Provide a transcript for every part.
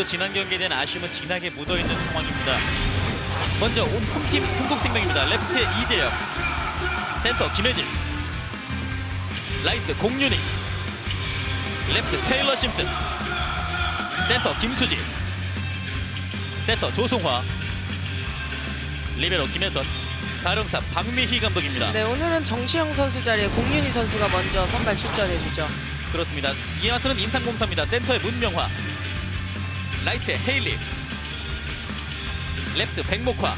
아무래도 지난 경기에 대한 아쉬움은 진하게 묻어있는 상황입니다. 먼저 홈팀 흥국생명입니다. 레프트에 이재영, 센터 김혜진, 라이트 공윤희, 레프트 테일러 심슨, 센터 김수지, 센터 조송화, 리베로 김혜선, 사령탑 박미희 감독입니다. 네, 오늘은 정시영 선수 자리에 공윤희 선수가 먼저 선발 출전해주죠. 그렇습니다. 이에 와서는 인상공사입니다. 센터에 문명화, 라이트에 헤일리, 레프트 백목화,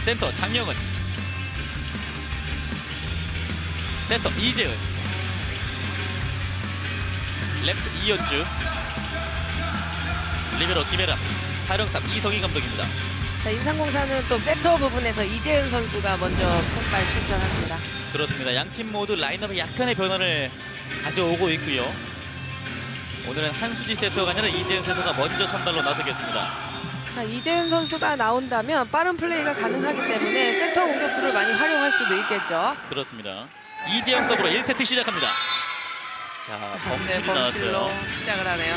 센터 장영은, 센터 이재은, 레프트 이연주, 리베로 김혜람, 사령탑 이성희 감독입니다. 자, 인상공사는 또 세터 부분에서 이재은 선수가 먼저 선발 출전합니다. 그렇습니다. 양팀 모두 라인업에 약간의 변화를 가져오고 있고요. 오늘은 한수지 세터가 아니라 이재은 세터가 먼저 선발로 나서겠습니다. 자, 이재은 선수가 나온다면 빠른 플레이가 가능하기 때문에 센터 공격수를 많이 활용할 수도 있겠죠. 그렇습니다. 이재영 서브로 1세트 시작합니다. 자, 범실이 범실로 나왔어요. 시작을 하네요.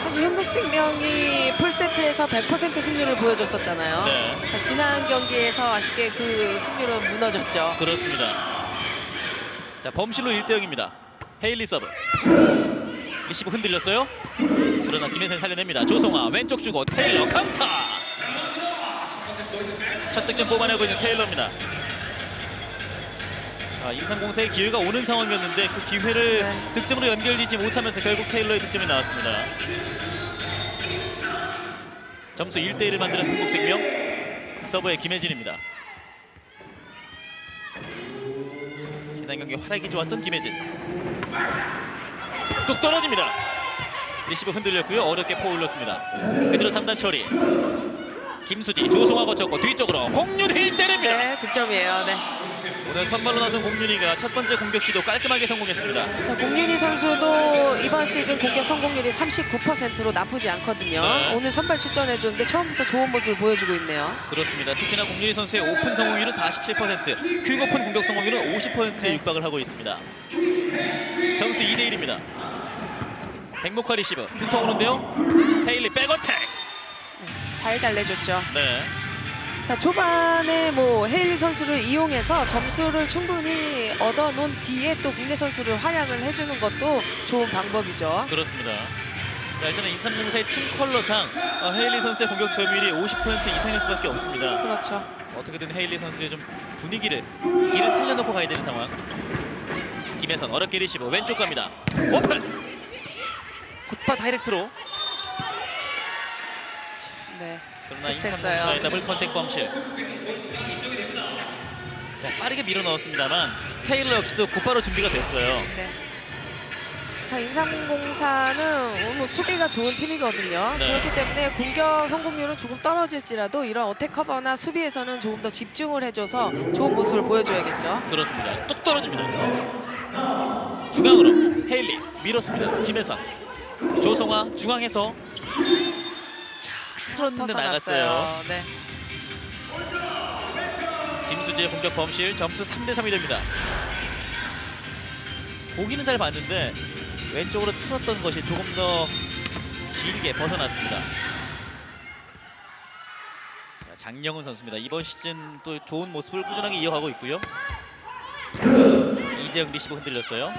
사실 흥국생명이 풀세트에서 100% 승률을 보여줬었잖아요. 네. 자, 지난 경기에서 아쉽게 그 승률은 무너졌죠. 그렇습니다. 자, 범실로 1대0입니다. 헤일리 서브. 리시브 흔들렸어요. 그러나 김혜선 살려냅니다. 조성아 왼쪽 주고 테일러 강타. 첫 득점 뽑아내고 있는 테일러입니다. 자, 인상공사의 기회가 오는 상황이었는데 그 기회를 네. 득점으로 연결되지 못하면서 결국 테일러의 득점이 나왔습니다. 점수 1대1을 만드는 흥국생명. 서브의 김혜진입니다. 지난 경기 활약이 좋았던 김혜진. 뚝 떨어집니다. 리시브 흔들렸고요. 어렵게 포올렸습니다. 그대로 3단 처리. 김수지 조성아 거쳤고 뒤쪽으로 공윤희 때립니다. 네, 득점이에요. 네. 오늘 선발로 나선 공윤희가 첫 번째 공격 시도 깔끔하게 성공했습니다. 자, 공윤희 선수도 이번 시즌 공격 성공률이 39%로 나쁘지 않거든요. 네. 오늘 선발 출전해줬는데 처음부터 좋은 모습을 보여주고 있네요. 그렇습니다. 특히나 공윤희 선수의 오픈 성공률은 47%, 퀵 오픈 공격 성공률은 50%에 네. 육박을 하고 있습니다. 점수 2대1입니다. 백목화 리시브 붙어오는데요. 헤일리 백어택. 잘 달래줬죠. 네. 자, 초반에 뭐 헤일리 선수를 이용해서 점수를 충분히 얻어놓은 뒤에 또 국내 선수를 활약을 해주는 것도 좋은 방법이죠. 그렇습니다. 자, 일단은 인삼공사의 팀 컬러상 헤일리 선수의 공격 점유율이 50% 이상일 수밖에 없습니다. 그렇죠. 어떻게든 헤일리 선수의 좀 분위기를 길을 살려놓고 가야 되는 상황. 김혜선 어렵게 리시브 왼쪽 갑니다. 오픈. 굿파 다이렉트로. 네. 그러나 됐어요. 인삼공사의 더블 컨택 범실. 자, 빠르게 밀어 넣었습니다만 테일러 역시도 곧바로 준비가 됐어요. 네. 자, 인삼공사는 뭐 수비가 좋은 팀이거든요. 네. 그렇기 때문에 공격 성공률은 조금 떨어질지라도 이런 어택 커버나 수비에서는 조금 더 집중을 해줘서 좋은 모습을 보여줘야겠죠. 그렇습니다. 뚝 떨어집니다. 중앙으로 헤일리 밀었습니다. 김혜선, 조성아 중앙에서 자, 틀었는데 나갔어요. 네. 김수지의 공격 범실. 점수 3대3이 됩니다. 보기는 잘 봤는데 왼쪽으로 틀었던 것이 조금 더 길게 벗어났습니다. 자, 장영은 선수입니다. 이번 시즌 또 좋은 모습을 꾸준하게 이어가고 있고요. 이재영 리시브 흔들렸어요.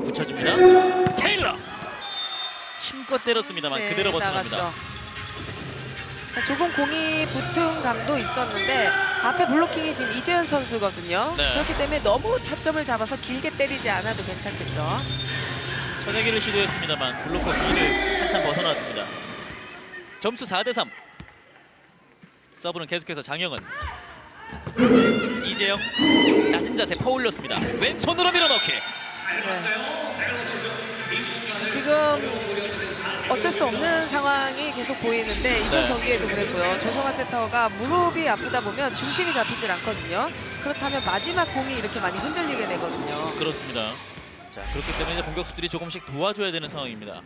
붙여줍니다. 테일러 힘껏 때렸습니다만 네, 그대로 벗어납니다. 나갔죠. 자, 조금 공이 붙은 감도 있었는데 앞에 블로킹이 지금 이재은 선수거든요. 네. 그렇기 때문에 너무 타점을 잡아서 길게 때리지 않아도 괜찮겠죠. 쳐내기를 시도했습니다만 블로커 B를 한참 벗어났습니다. 점수 4대3. 서브는 계속해서 장영은. 이재영 낮은 자세 퍼올렸습니다. 왼손으로 밀어넣기. 네. 자, 지금 어쩔 수 없는 상황이 계속 보이는데 이전 네. 경기에도 그랬고요. 조성아 세터가 무릎이 아프다 보면 중심이 잡히질 않거든요. 그렇다면 마지막 공이 이렇게 많이 흔들리게 되거든요. 그렇습니다. 자, 그렇기 때문에 이제 공격수들이 조금씩 도와줘야 되는 상황입니다.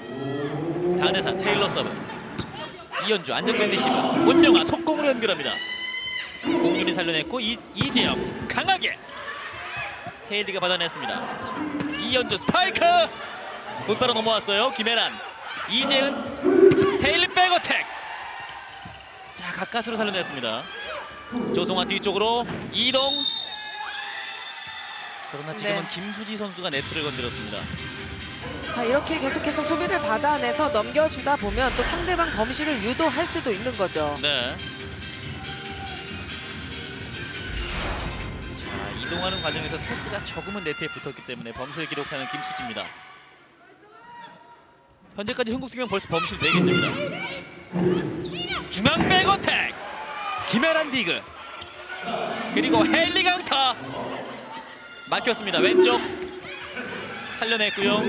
4대4 테일러 서브. 이연주 안정된 리시브. 문명아 속공으로 연결합니다. 공윤이 살려냈고 이재영 강하게 헤일리가 받아냈습니다. 이연주 스파이크 곧바로 넘어왔어요. 김혜란, 이재은, 헤일리 백어택. 자, 가까스로 살려냈습니다. 조성아 뒤쪽으로 이동. 그러나 지금은 네. 김수지 선수가 네트를 건드렸습니다. 자, 이렇게 계속해서 수비를 받아내서 넘겨주다 보면 또 상대방 범실을 유도할 수도 있는 거죠. 네. 자, 이동하는 과정에서 토스가 조금은 네트에 붙었기 때문에 범실 기록하는 김수지입니다. 현재까지 흥국생명 벌써 범실 4개째입니다. 중앙 백어택 김혜란 디그, 그리고 헨리 강타 막혔습니다. 왼쪽 살려냈고요.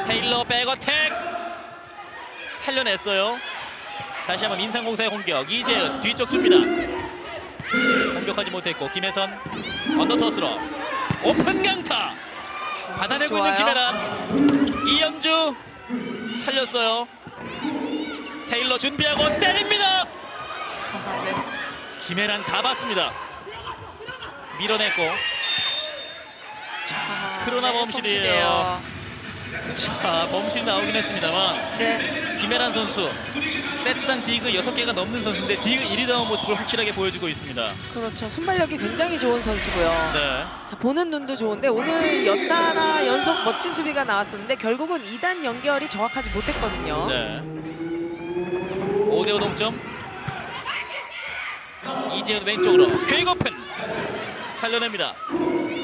테일러 백어택 살려냈어요. 다시 한번 인상공사의 공격. 이재은 뒤쪽 줍니다. 공격하지 못했고 김혜선 언더토스로 오픈 강타 받아내고 있는 좋아요. 김혜란. 이영주 살렸어요. 테일러 준비하고 때립니다. 네. 김혜란 다 봤습니다. 밀어냈고. 자, 그러나 네, 범실이에요. 자, 범실 나오긴 했습니다만 네. 김혜란 선수 세트당 디그 6개가 넘는 선수인데 디그 1위다운 모습을 확실하게 보여주고 있습니다. 그렇죠. 순발력이 굉장히 좋은 선수고요. 네. 자, 보는 눈도 좋은데 오늘 연달아 연속 멋진 수비가 나왔었는데 결국은 2단 연결이 정확하지 못했거든요. 네. 5대5 동점. 이재은 왼쪽으로 퀵오픈 살려냅니다.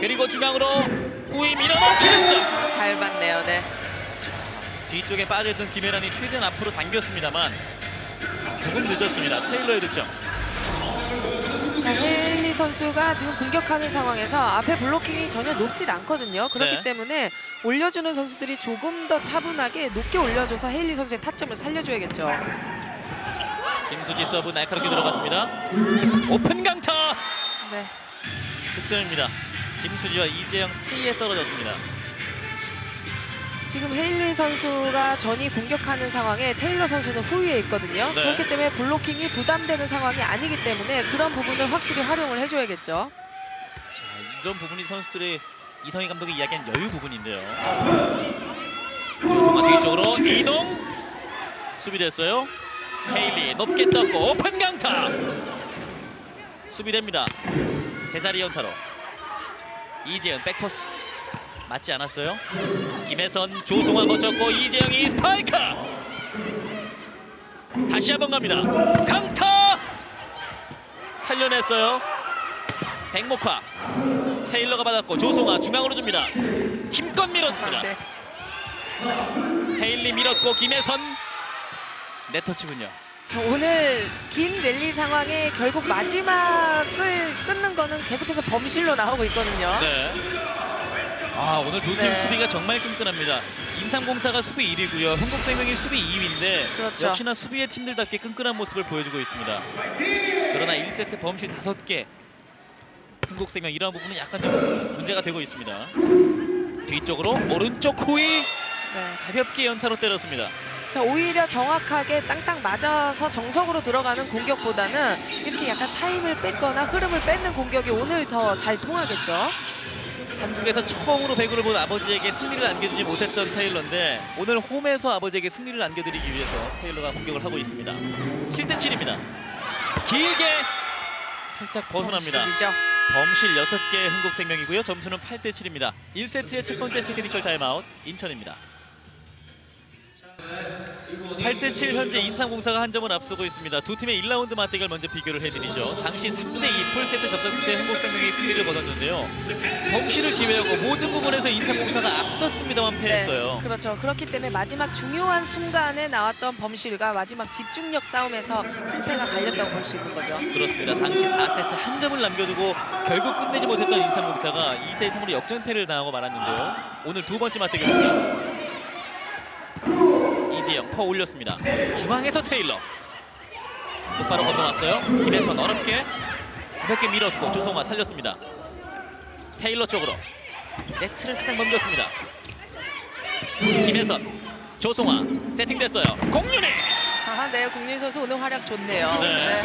그리고 중앙으로 우위 밀어넣기 득점. 잘 봤네요. 네. 뒤쪽에 빠져있던 김혜란이 최대한 앞으로 당겼습니다만 조금 늦었습니다. 테일러의 득점. 자, 헨리 선수가 지금 공격하는 상황에서 앞에 블로킹이 전혀 높질 않거든요. 그렇기 네. 때문에 올려주는 선수들이 조금 더 차분하게 높게 올려줘서 헤일리 선수의 타점을 살려줘야겠죠. 김수지 서브 날카롭게 들어갔습니다. 오픈 강타 네. 득점입니다. 김수지와 이재영 사이에 떨어졌습니다. 지금 헤일리 선수가 전이 공격하는 상황에 테일러 선수는 후위에 있거든요. 네. 그렇기 때문에 블로킹이 부담되는 상황이 아니기 때문에 그런 부분을 확실히 활용을 해줘야겠죠. 자, 이런 부분이 선수들의 이성희 감독이 이야기한 여유 부분인데요. 조성아 뒤쪽으로 이동 수비됐어요. 헤일리 높게 떴고 오픈 강타 수비됩니다. 제자리 연타로 이재현 백토스 맞지 않았어요. 김혜선 조성아 거쳤고 이재영이 스파이크 다시 한번 갑니다. 강타 살려냈어요. 백목화 테일러가 받았고 조성아 중앙으로 줍니다. 힘껏 밀었습니다. 네. 헤일리 밀었고 김혜선 네터치군요. 자, 오늘 긴 랠리 상황에 결국 마지막을 끊는 거는 계속해서 범실로 나오고 있거든요. 네. 아, 오늘 두 팀 네. 수비가 정말 끈끈합니다. 인삼공사가 수비 1위고요. 흥국생명이 수비 2위인데 그렇죠. 역시나 수비의 팀들답게 끈끈한 모습을 보여주고 있습니다. 그러나 1세트 범실 5개. 흥국생명 이러한 부분은 약간 좀 문제가 되고 있습니다. 뒤쪽으로 오른쪽 후위 네. 가볍게 연타로 때렸습니다. 자, 오히려 정확하게 땅땅 맞아서 정석으로 들어가는 공격보다는 이렇게 약간 타임을 뺐거나 흐름을 뺏는 공격이 오늘 더 잘 통하겠죠. 한국에서 처음으로 배구를 본 아버지에게 승리를 안겨주지 못했던 테일러인데 오늘 홈에서 아버지에게 승리를 안겨드리기 위해서 테일러가 공격을 하고 있습니다. 7대7입니다. 길게 살짝 벗어납니다. 범실이죠. 범실 6개 흥국생명이고요. 점수는 8대7입니다. 1세트의 첫 번째 테크니컬 타임아웃 인천입니다. 8대7 현재 인삼공사가 한 점을 앞서고 있습니다. 두 팀의 1라운드 맞대결 먼저 비교를 해드리죠. 당시 3대2 풀세트 접전 때 흥국생명이 승리를 거뒀는데요. 범실을 제외하고 모든 부분에서 인삼공사가 앞섰습니다만 패했어요. 네, 그렇죠. 그렇기 때문에 마지막 중요한 순간에 나왔던 범실과 마지막 집중력 싸움에서 승패가 갈렸다고 볼 수 있는 거죠. 그렇습니다. 당시 4세트 한 점을 남겨두고 결국 끝내지 못했던 인삼공사가 2대3으로 역전패를 당하고 말았는데요. 오늘 두 번째 맞대결입니다. 이재영 퍼 올렸습니다. 중앙에서 테일러 곧바로 건너왔어요. 김혜선 어렵게 가볍게 밀었고 조성아 살렸습니다. 테일러 쪽으로 네트를 살짝 넘겼습니다. 김혜선 조성아 세팅됐어요. 공윤희 아, 네, 공윤 선수 오늘 활약 좋네요. 네.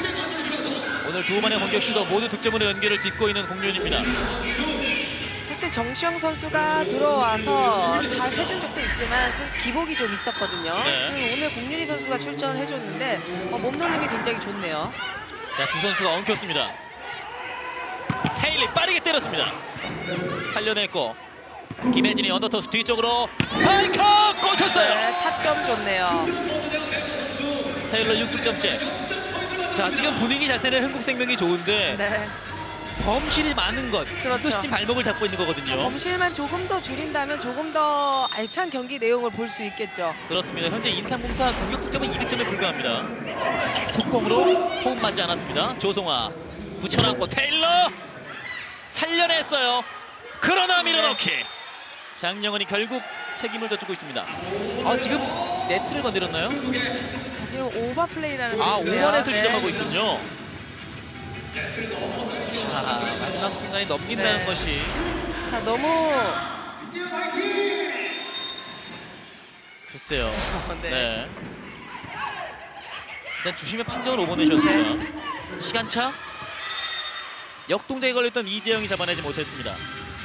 오늘 두 번의 공격 시도 모두 득점으로 연결을 짓고 있는 공윤입니다. 사실 사실 정시영 선수가 들어와서 잘 해준 적도 있지만 좀 기복이 좀 있었거든요. 네. 그리고 오늘 공윤희 선수가 출전을 해줬는데 몸놀림이 굉장히 좋네요. 자, 두 선수가 엉켰습니다. 헤일리 빠르게 때렸습니다. 살려냈고 김혜진이 언더토스 뒤쪽으로 스파이크 꽂혔어요. 네, 타점 좋네요. 테일러 6득점째. 자, 지금 분위기 자체는 흥국생명이 좋은데 네. 범실이 많은 것. 그렇죠. 또 시즌 발목을 잡고 있는 거거든요. 범실만 조금 더 줄인다면 조금 더 알찬 경기 내용을 볼 수 있겠죠. 그렇습니다. 현재 인삼공사 공격 득점은 2득점에 불과합니다. 속공으로 호흡 맞지 않았습니다. 조성아 붙여놨고 테일러 살려냈어요. 그러나 밀어넣기. 장영은이 결국 책임을 져주고 있습니다. 지금 네트를 건드렸나요? 자, 지금 오버 플레이라는 뜻인데요. 오버넷을 네. 지적하고 있군요. 자, 마지막 순간에 넘긴다는 네. 것이 자, 너무 글쎄요. 네. 네. 일단 주심의 판정을 오버내셨습니다. 시간차. 역동작에 걸렸던 이재영이 잡아내지 못했습니다.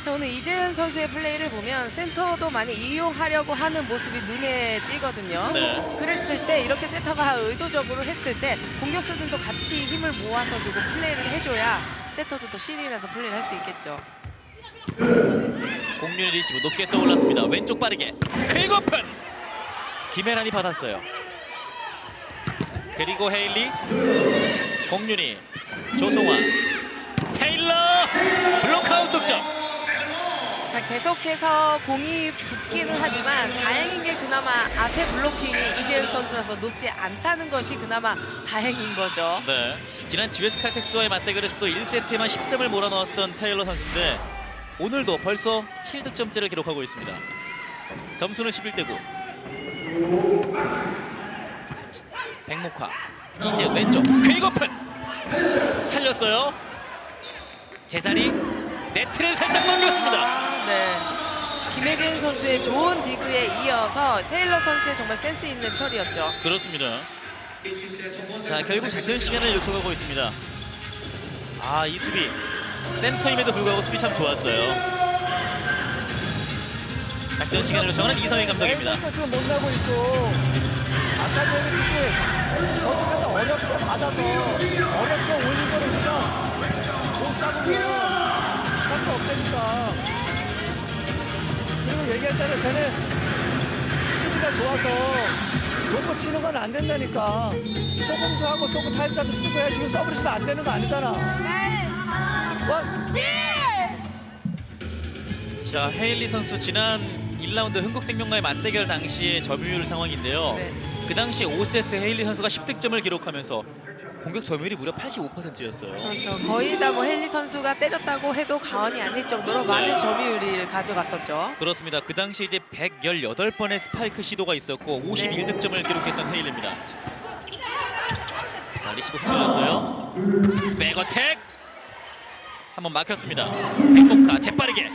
자, 오늘 이재현 선수의 플레이를 보면 센터도 많이 이용하려고 하는 모습이 눈에 띄거든요. 네. 그랬을 때 이렇게 센터가 의도적으로 했을 때 공격수들도 같이 힘을 모아서 조금 플레이를 해줘야 센터도 더 신이 나서 플레이를 할 수 있겠죠. 공윤의 리시브 높게 떠올랐습니다. 왼쪽 빠르게 퀵오픈. 김혜란이 받았어요. 그리고 헤일리, 공윤이, 조성아, 테일러 블록아웃 득점. 자, 계속해서 공이 붙기는 하지만 다행인 게 그나마 앞에 블로킹이 이재현 선수라서 높지 않다는 것이 그나마 다행인 거죠. 네. 지난 GS 칼텍스와의 맞대결에서 또 1세트에만 10점을 몰아넣었던 테일러 선수인데 오늘도 벌써 7득점째를 기록하고 있습니다. 점수는 11대9. 백목화 이제 왼쪽 퀵오픈 살렸어요. 제자리 네트를 살짝 넘겼습니다. 네. 김혜진 선수의 좋은 디그에 이어서 테일러 선수의 정말 센스 있는 처리였죠. 그렇습니다. 자, 결국 작전 시간을 요청하고 있습니다. 이 수비 센터임에도 불구하고 수비 참 좋았어요. 작전 시간을 요청하는 이성희 감독입니다. 왼쪽도 지금 못 나고 있고 아까 전에 저쪽에서 어렵게 받아서 어렵게 올린 거를 우리가 못 잡으면 할 수 없다니까. 그리고 얘기했잖아요. 쟤네 수비가 좋아서 놓고 치는 건 안 된다니까. 소금도 하고 소금 타임자도 쓰고 해. 지금 써버리시면 안 되는 거 아니잖아. 자, 헤일리 선수 지난 1라운드 흥국생명과의 맞대결 당시의 점유율 상황인데요. 네. 그 당시 5세트 헤일리 선수가 10득점을 기록하면서 공격 점유율이 무려 85%였어요. 그렇죠. 거의 다 헬리 선수가 때렸다고 해도 과언이 아닐 정도로 많은 점유율을 가져갔었죠. 그렇습니다. 그 당시 이제 118번의 스파이크 시도가 있었고 51득점을 기록했던 헤일리입니다. 자, 리시브 흔들렸어요. 백어택 한번 막혔습니다. 백목화 재빠르게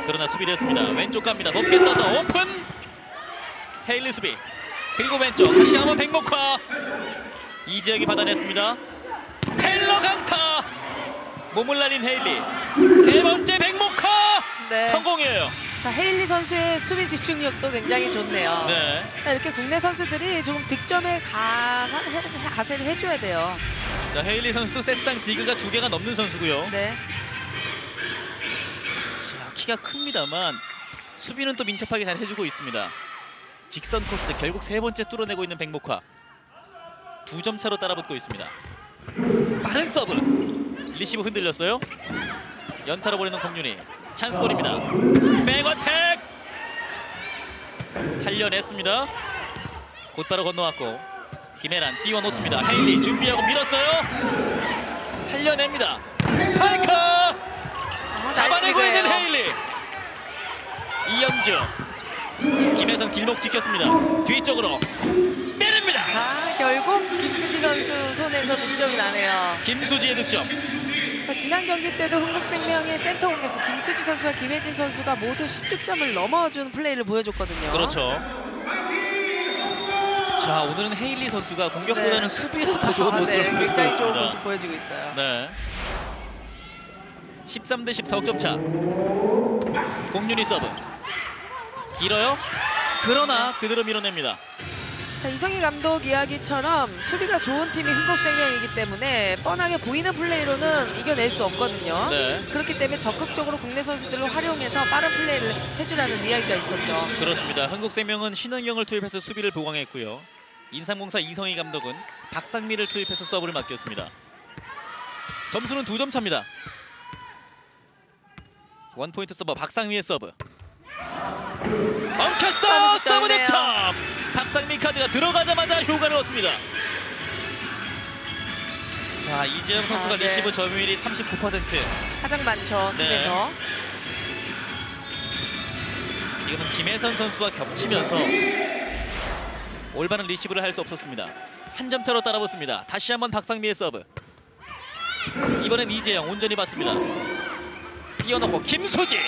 그러나 수비됐습니다. 왼쪽 갑니다. 높게 떠서 오픈 헤일리 수비 그리고 왼쪽 다시 한번 백목화 이재영이 받아냈습니다. 테일러 강타 몸을 날린 헤일리 세 번째 백목화 네. 성공이에요. 자, 헤일리 선수의 수비 집중력도 굉장히 좋네요. 네. 자, 이렇게 국내 선수들이 조금 득점에 가세를 해줘야 돼요. 자, 헤일리 선수도 세트당 디그가 2개가 넘는 선수고요. 네. 자, 키가 큽니다만 수비는 또 민첩하게 잘 해주고 있습니다. 직선 코스 결국 세 번째 뚫어내고 있는 백목화 2점 차로 따라붙고 있습니다. 빠른 서브 리시브 흔들렸어요. 연타로 보내는 공윤이 찬스볼입니다. 백어택 살려냈습니다. 곧바로 건너왔고 김혜란 띄워놓습니다. 헤일리 준비하고 밀었어요. 살려냅니다. 스파이크 잡아내고 나이스 있는 플레이예요. 헤일리. 이영주 김혜선 길목 지켰습니다. 뒤쪽으로 때립니다. 결국 김수지 선수 손에서 득점이 나네요. 김수지의 득점. 자, 지난 경기 때도 흥국생명의 센터 공격수 김수지 선수와 김혜진 선수가 모두 10득점을 넘어준 플레이를 보여줬거든요. 그렇죠. 자, 오늘은 헤일리 선수가 공격보다는 네. 수비에서 더 좋은 모습을 네, 보여주고 굉장히 좋은 있습니다. 모습 보여주고 있어요. 네. 13대 14 석점 차. 공윤희 서브. 길어요. 그러나 그대로 밀어냅니다. 자, 이성희 감독 이야기처럼 수비가 좋은 팀이 흥국생명이기 때문에 뻔하게 보이는 플레이로는 이겨낼 수 없거든요. 네. 그렇기 때문에 적극적으로 국내 선수들을 활용해서 빠른 플레이를 해주라는 이야기가 있었죠. 그렇습니다. 흥국생명은 신은경을 투입해서 수비를 보강했고요. 인삼공사 이성희 감독은 박상미를 투입해서 서브를 맡겼습니다. 점수는 2점 차입니다. 원포인트 서버 박상미의 서브. 엉켰어! 서브 득점! 박상미 카드가 들어가자마자 효과를 얻습니다. 자, 이재영 선수가 네. 리시브 점유율이 39%. 가장 많죠, 네. 팀에서. 지금은 김혜선 선수와 겹치면서 올바른 리시브를 할 수 없었습니다. 한 점 차로 따라붙습니다. 다시 한번 박상미의 서브. 이번엔 이재영 온전히 받습니다. 뛰어넘고 김수지.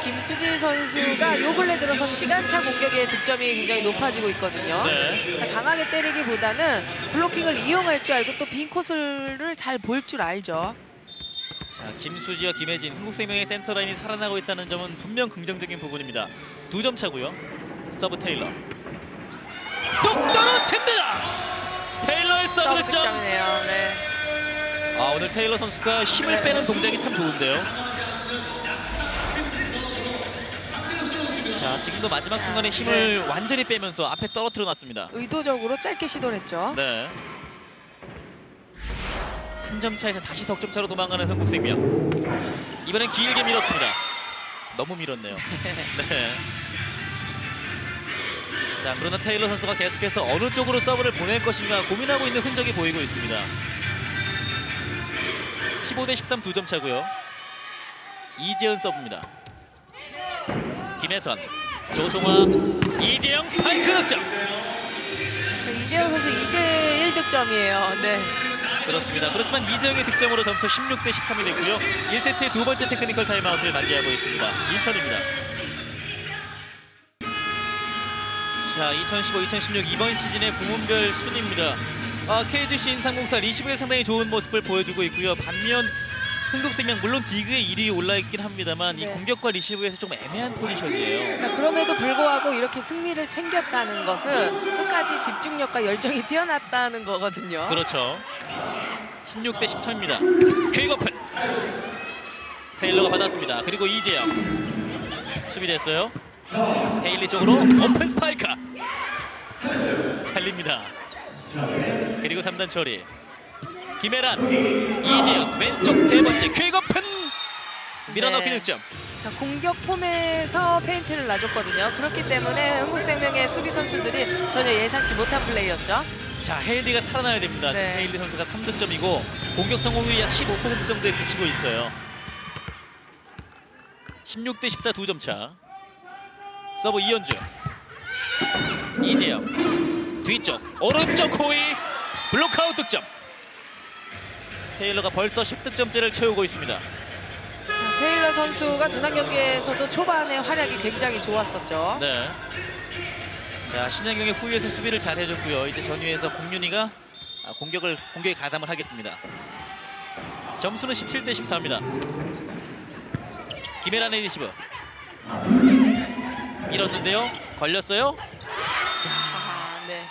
김수지 선수가 요 근래 들어서 시간차 공격의 득점이 굉장히 높아지고 있거든요. 네. 자, 강하게 때리기보다는 블로킹을 이용할 줄 알고 또 빈 코스를 잘 볼 줄 알죠. 자, 김수지와 김혜진 흥국생명의 센터라인이 살아나고 있다는 점은 분명 긍정적인 부분입니다. 2점 차고요. 서브 테일러. 뚝 떨어집니다. 테일러의 서브 득점. 득점이네요. 네. 오늘 테일러 선수가 힘을 빼는 동작이 참 좋은데요. 자, 지금도 마지막 순간에 힘을 완전히 빼면서 앞에 떨어뜨려 놨습니다. 의도적으로 짧게 시도를 했죠. 네. 한 점 차에서 다시 석점 차로 도망가는 흥국생명. 이번엔 길게 밀었습니다. 너무 밀었네요. 네. 자, 그러나 테일러 선수가 계속해서 어느 쪽으로 서브를 보낼 것인가 고민하고 있는 흔적이 보이고 있습니다. 15대 13 2점 차고요. 이재은 서브입니다. 김혜선, 조송아, 이재영 스파이크 득점. 자, 이재영 선수 이제 1득점이에요. 네. 그렇습니다. 그렇지만 이재영의 득점으로 점수 16대 13이 됐고요. 1세트의 두 번째 테크니컬 타임아웃을 맞이하고 있습니다. 인천입니다. 자, 2015-2016 이번 시즌의 부문별 순위입니다. KGC 인삼공사 리시브에 상당히 좋은 모습을 보여주고 있고요. 반면 흥국생명 물론 디그에 1위 올라있긴 합니다만 이 네. 공격과 리시브에서 좀 애매한 포지션이에요. 자, 그럼에도 불구하고 이렇게 승리를 챙겼다는 것은 끝까지 집중력과 열정이 뛰어났다는 거거든요. 그렇죠. 16대 13입니다. 퀵오픈. 테일러가 받았습니다. 그리고 이재영 수비됐어요. 헤일리 쪽으로 오픈 스파이크 살립니다. 그리고 3단 처리. 김혜란, 이재영 왼쪽 세 번째 퀵오픈 밀어넣기 네. 득점. 자, 공격 폼에서 페인트를 놔줬거든요. 그렇기 때문에 흥국생명의 수비 선수들이 전혀 예상치 못한 플레이였죠. 자, 헤일리가 살아나야 됩니다. 네. 지금 헤일리 선수가 3득점이고 공격 성공률이 약 15% 정도에 그치고 있어요. 16대 14 2점 차. 서브 이현주. 이재영 뒤쪽 오른쪽 호이 블록아웃 득점. 테일러가 벌써 10득점째를 채우고 있습니다. 자, 테일러 선수가 지난 경기에서도 초반에 활약이 굉장히 좋았었죠. 네. 자, 신현경의 후위에서 수비를 잘 해줬고요. 이제 전위에서 공윤희가 공격에 가담을 하겠습니다. 점수는 17대 14입니다. 김혜란의 리시브. 밀었는데요. 걸렸어요. 네.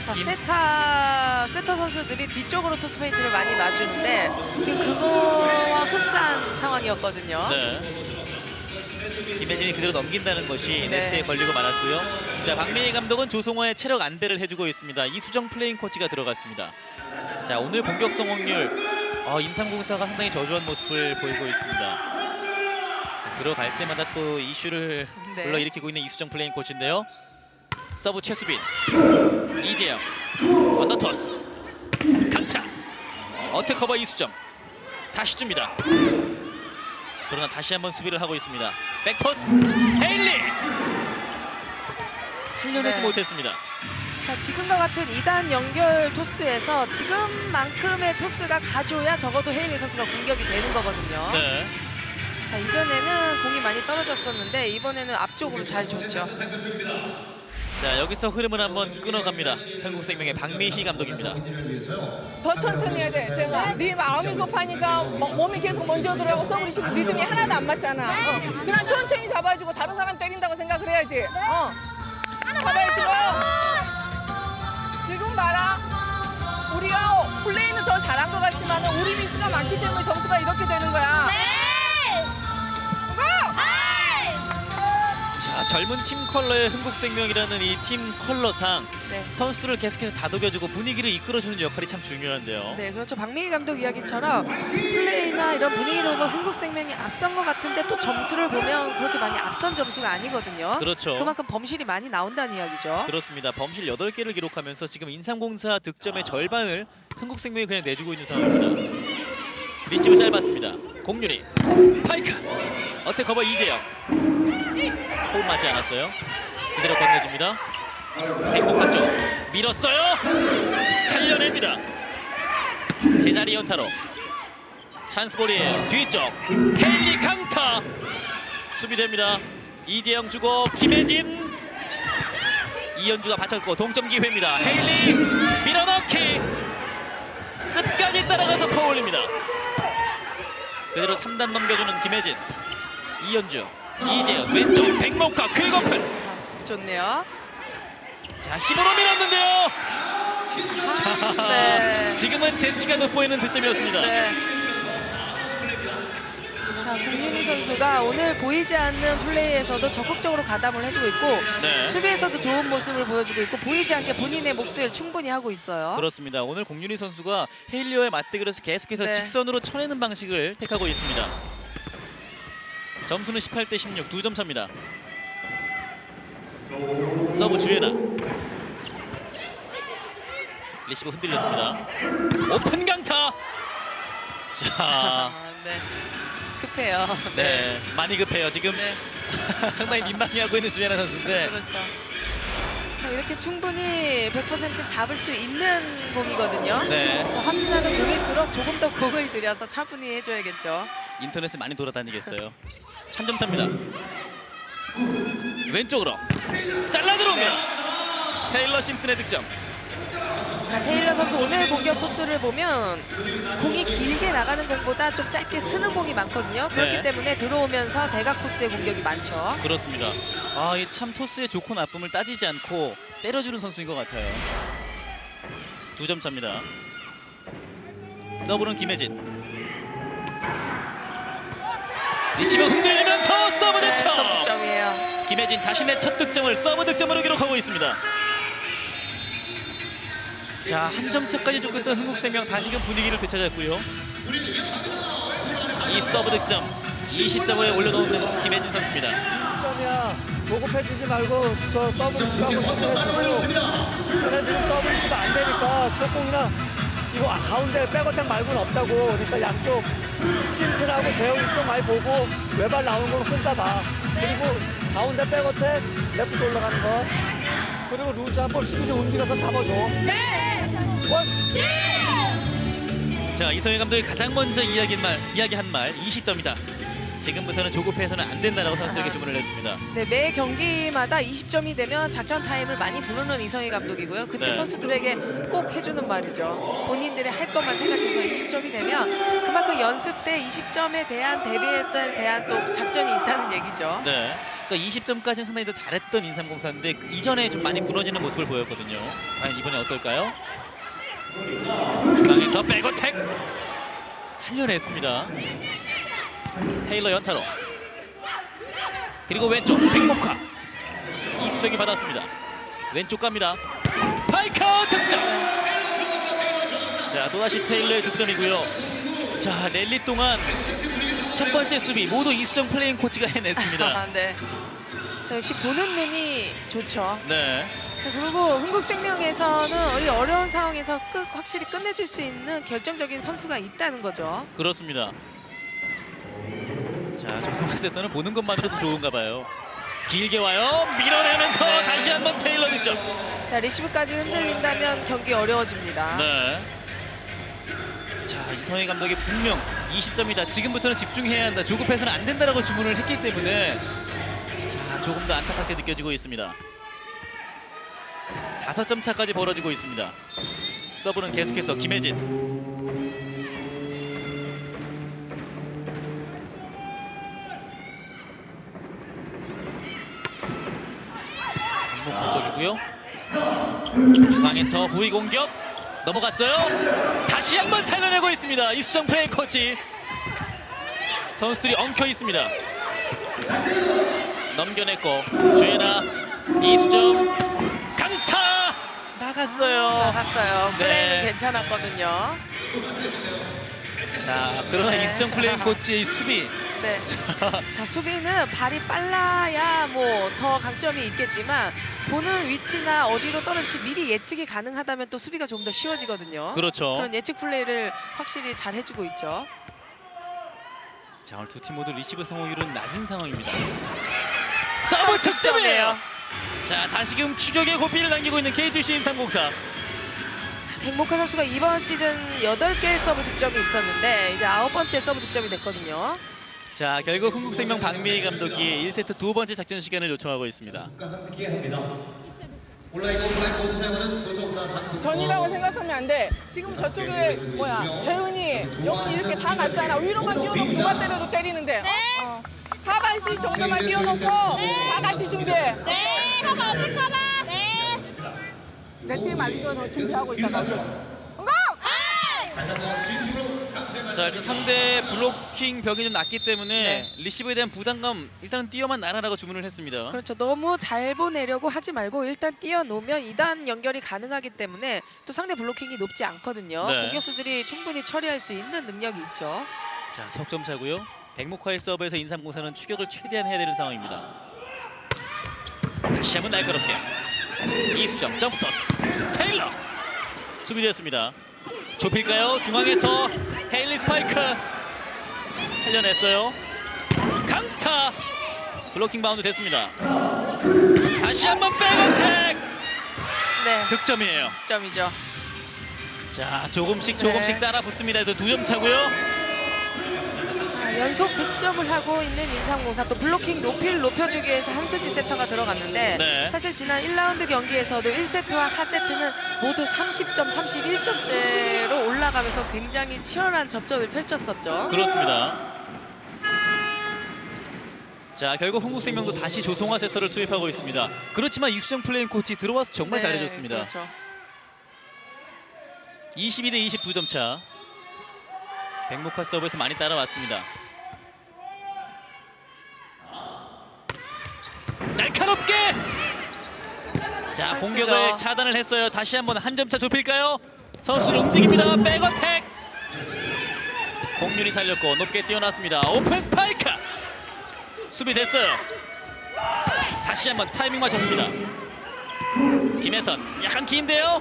자, 세터 선수들이 뒤쪽으로 토스 페인트를 많이 놔주는데 지금 그거와 흡사한 상황이었거든요. 네. 김혜진이 그대로 넘긴다는 것이 네. 네트에 걸리고 말았고요. 자, 박민희 감독은 조성화의 체력 안배를 해주고 있습니다. 이수정 플레잉 코치가 들어갔습니다. 자, 오늘 공격 성공률 인삼공사가 상당히 저조한 모습을 보이고 있습니다. 자, 들어갈 때마다 또 이슈를 네. 불러일으키고 있는 이수정 플레잉 코치인데요. 서브 최수빈, 이재영, 언더토스, 강타, 어택커버 이수정, 다시 줍니다. 그러나 다시 한번 수비를 하고 있습니다. 백토스, 헤일리 살려내지 네. 못했습니다. 자, 지금과 같은 2단 연결 토스에서 지금만큼의 토스가 가줘야 적어도 헤일리 선수가 공격이 되는 거거든요. 네. 자, 이전에는 공이 많이 떨어졌었는데 이번에는 앞쪽으로 잘 줬죠. 자, 여기서 흐름을 한번 끊어갑니다. 한국생명의 박미희 감독입니다. 더 천천히 해야 돼, 쟤가. 네 마음이 급하니까 몸이 계속 먼저 들어가고 서브리시브 리듬이 하나도 안 맞잖아. 그냥 천천히 잡아주고 다른 사람 때린다고 생각을 해야지. 잡아야지. 지금 봐라. 우리가 플레이는 더 잘한 것 같지만 우리 미스가 많기 때문에 점수가 이렇게 되는 거야. 자, 젊은 팀 컬러의 흥국생명이라는 이 팀 컬러상 네. 선수들을 계속해서 다독여주고 분위기를 이끌어주는 역할이 참 중요한데요. 네, 그렇죠. 박민희 감독 이야기처럼 플레이나 이런 분위기를 보면 흥국생명이 앞선 것 같은데 또 점수를 보면 그렇게 많이 앞선 점수가 아니거든요. 그렇죠. 그만큼 범실이 많이 나온다는 이야기죠. 그렇습니다. 범실 8개를 기록하면서 지금 인삼공사 득점의 절반을 흥국생명이 그냥 내주고 있는 상황입니다. 리시브 짧았습니다. 공률이 스파이크 어택 커버 이재영 호흡 맞지 않았어요. 그대로 건네줍니다. 행복한 쪽 밀었어요. 살려냅니다. 제자리 연타로 찬스볼이에요. 뒤쪽 헤일리 강타 수비됩니다. 이재영 주고 김혜진 이현주가 받쳤고 동점 기회입니다. 헤일리 밀어넣기 끝까지 따라가서 퍼올립니다. 그대로 3단 넘겨주는 김혜진 이현주 이재영 왼쪽 백목화 퀵오픈 아, 수비 좋네요. 자 힘으로 밀었는데요. 자, 네. 지금은 재치가 돋보이는 득점이었습니다. 네. 자, 공윤희 선수가 오늘 보이지 않는 플레이에서도 적극적으로 가담을 해주고 있고 네. 수비에서도 좋은 모습을 보여주고 있고 보이지 않게 본인의 몫을 충분히 하고 있어요. 그렇습니다. 오늘 공윤희 선수가 헤일리와의 맞대결에서 계속해서 네. 직선으로 쳐내는 방식을 택하고 있습니다. 점수는 18대 16, 2점 차입니다. 서브 주예나 리시브 흔들렸습니다. 오픈 강타. 자, 아, 네. 급해요. 네, 많이 급해요. 지금 네. 상당히 민망해하고 있는 주예나 선수인데. 그렇죠. 자, 이렇게 충분히 100% 잡을 수 있는 공이거든요. 네, 자, 확신하는 공일수록 조금 더 공을 들여서 차분히 해줘야겠죠. 인터넷에 많이 돌아다니겠어요. 한 점 차입니다. 왼쪽으로 잘라 들어오면 테일러 심슨의 득점. 자, 테일러 선수 오늘 공격 코스를 보면 공이 길게 나가는 공보다 좀 짧게 쓰는 공이 많거든요. 그렇기 네. 때문에 들어오면서 대각 코스의 공격이 많죠. 그렇습니다. 아, 이 참 토스의 좋고 나쁨을 따지지 않고 때려주는 선수인 것 같아요. 2점 차입니다. 서브는 김혜진. 리시브 흔들리면서 서브 네, 득점. 석점이에요. 김혜진 자신의 첫 득점을 서브 득점으로 기록하고 있습니다. 자, 한 점 차까지 쫓겼던 흥국생명 다시금 분위기를 되찾았고요. 이 서브 득점 20점을 올려놓은 김혜진 선수입니다. 20점이야. 조급해지지 말고 저 서브 리시브하고 수비해주고 쟤네 지금 서브 리시브 안 되니까 속공이나 이거 가운데 백어택 말고는 없다고. 그러니까 양쪽 심슨하고 재영이 좀 많이 보고 외발 나오는 건 혼자 봐. 그리고 가운데 백어택 레프트 올라가는 거 그리고 루즈 한번 수비 좀 움직여서 잡아줘. 원. 자, 이성희 감독이 가장 먼저 이야기한 말 20점이다. 지금부터는 조급해서는 안 된다라고 선수에게 주문을 했습니다. 네, 매 경기마다 20점이 되면 작전 타임을 많이 부르는 이성희 감독이고요. 그때 네. 선수들에게 꼭 해주는 말이죠. 본인들이 할 것만 생각해서 20점이 되면 그만큼 연습 때 20점에 대한 대비했던 대한 또 작전이 있다는 얘기죠. 네, 그러니까 20점까지는 상당히 더 잘했던 인삼공사인데 그 이전에 좀 많이 무너지는 모습을 보였거든요. 과연 이번에 어떨까요? 중앙에서 백어택 살려냈습니다. 테일러 연타로 그리고 왼쪽 백목화 이수정이 받았습니다. 왼쪽 갑니다. 스파이크 득점. 자, 또다시 테일러의 득점이고요. 자, 랠리 동안 첫 번째 수비 모두 이수정 플레잉 코치가 해냈습니다. 네. 자, 역시 보는 눈이 좋죠. 네, 자, 그리고 흥국생명에서는 이 어려운 상황에서 확실히 끝내줄 수 있는 결정적인 선수가 있다는 거죠. 그렇습니다. 자, 조성환 세터는 보는 것만으로도 좋은가 봐요. 길게 와요. 밀어내면서 네. 다시 한번 테일러 득점. 자, 리시브까지 흔들린다면 경기 어려워집니다. 네. 자, 이성희 감독이 분명 20점이다. 지금부터는 집중해야 한다. 조급해서는 안 된다라고 주문을 했기 때문에 자, 조금 더 안타깝게 느껴지고 있습니다. 5점 차까지 벌어지고 있습니다. 서브는 계속해서 김혜진. 백목호 쪽이고요. 중앙에서 후위 공격 넘어갔어요. 다시 한번 살려내고 있습니다. 이수정 플레이 코치. 선수들이 엉켜 있습니다. 넘겨냈고 주예나, 이수정, 강타 나갔어요. 나갔어요. 네. 플레이는 괜찮았거든요. 자, 그러나 네. 이수정 플레이 코치의 수비. 네. 자, 수비는 발이 빨라야 뭐 더 강점이 있겠지만 보는 위치나 어디로 떨어질지 미리 예측이 가능하다면 또 수비가 좀 더 쉬워지거든요. 그렇죠. 그런 예측 플레이를 확실히 잘 해주고 있죠. 자, 오늘 두 팀 모두 리시브 성공률은 낮은 상황입니다. 서브 득점이에요. 자, 다시금 추격의 고비를 남기고 있는 KTC 인삼공사. 백목화 선수가 이번 시즌 8개의 서브 득점이 있었는데 이제 9번째 서브 득점이 됐거든요. 자, 결국 흥국생명 박미희 감독이 1세트 두 번째 작전 시간을 요청하고 있습니다. 전이라고 생각하면 안 돼. 지금 저쪽에 뭐야 재은이, 영은이 이렇게 다 놨잖아. 위로만 띄워놓고 누가 때려도 때리는데. 하반씩 정도만 띄워놓고 다 같이 준비해. 네, 커버, 앞에 커버. 네. 내 팀 아직도 너 준비하고 있다가 오셔. 자, 일단 상대 블로킹 벽이 좀 낮기 때문에 네. 리시브에 대한 부담감 일단은 뛰어만 나라라고 주문을 했습니다. 그렇죠. 너무 잘 보내려고 하지 말고 일단 띄워놓으면 2단 연결이 가능하기 때문에 또 상대 블로킹이 높지 않거든요. 네. 공격수들이 충분히 처리할 수 있는 능력이 있죠. 자, 석점 차고요. 백목화의 서브에서 인삼공사는 추격을 최대한 해야 되는 상황입니다. 다시 한번 날카롭게 이수정 점프 토스. 테일러 수비됐습니다. 좁힐까요? 중앙에서 헤일리 스파이크 살려냈어요. 강타 블로킹 바운드 됐습니다. 다시 한번 백어택 네, 득점이에요. 득점이죠. 자, 조금씩 네. 따라 붙습니다. 2점 차고요. 자, 연속 득점을 하고 있는 인삼공사 또 블로킹 높이를 높여주기 위해서 한수지 세터가 들어갔는데 네. 사실 지난 1라운드 경기에서도 1세트와 4세트는 모두 30점, 31점째로 올라가면서 굉장히 치열한 접전을 펼쳤었죠. 그렇습니다. 자, 결국 흥국생명도 다시 조성화 세터를 투입하고 있습니다. 그렇지만 이수정 플레잉 코치 들어와서 정말 네, 잘해줬습니다. 그렇죠. 22대 22점 차. 백목화 서브에서 많이 따라왔습니다. 날카롭게! 자, 찬스죠. 공격을 차단을 했어요. 다시 한번 한 점 차 좁힐까요? 선수들 움직입니다. 백어택! 공률이 살렸고 높게 뛰어났습니다. 오픈 스파이크! 수비 됐어요. 다시 한번 타이밍 맞췄습니다. 김혜선 약간 긴데요.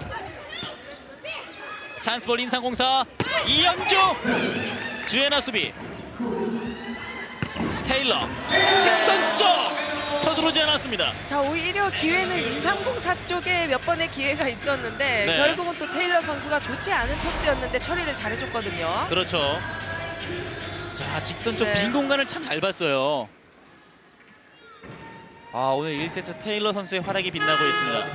찬스볼 인삼공사 이연주 주예나 수비 테일러 직선 쪽 서두르지 않았습니다. 자, 오히려 기회는 인삼공사 쪽에 몇 번의 기회가 있었는데 네. 결국은 또 테일러 선수가 좋지 않은 토스였는데 처리를 잘해줬거든요. 그렇죠. 자, 직선 쪽 네. 빈 공간을 참 잘 봤어요. 아, 오늘 1세트 테일러 선수의 활약이 빛나고 있습니다.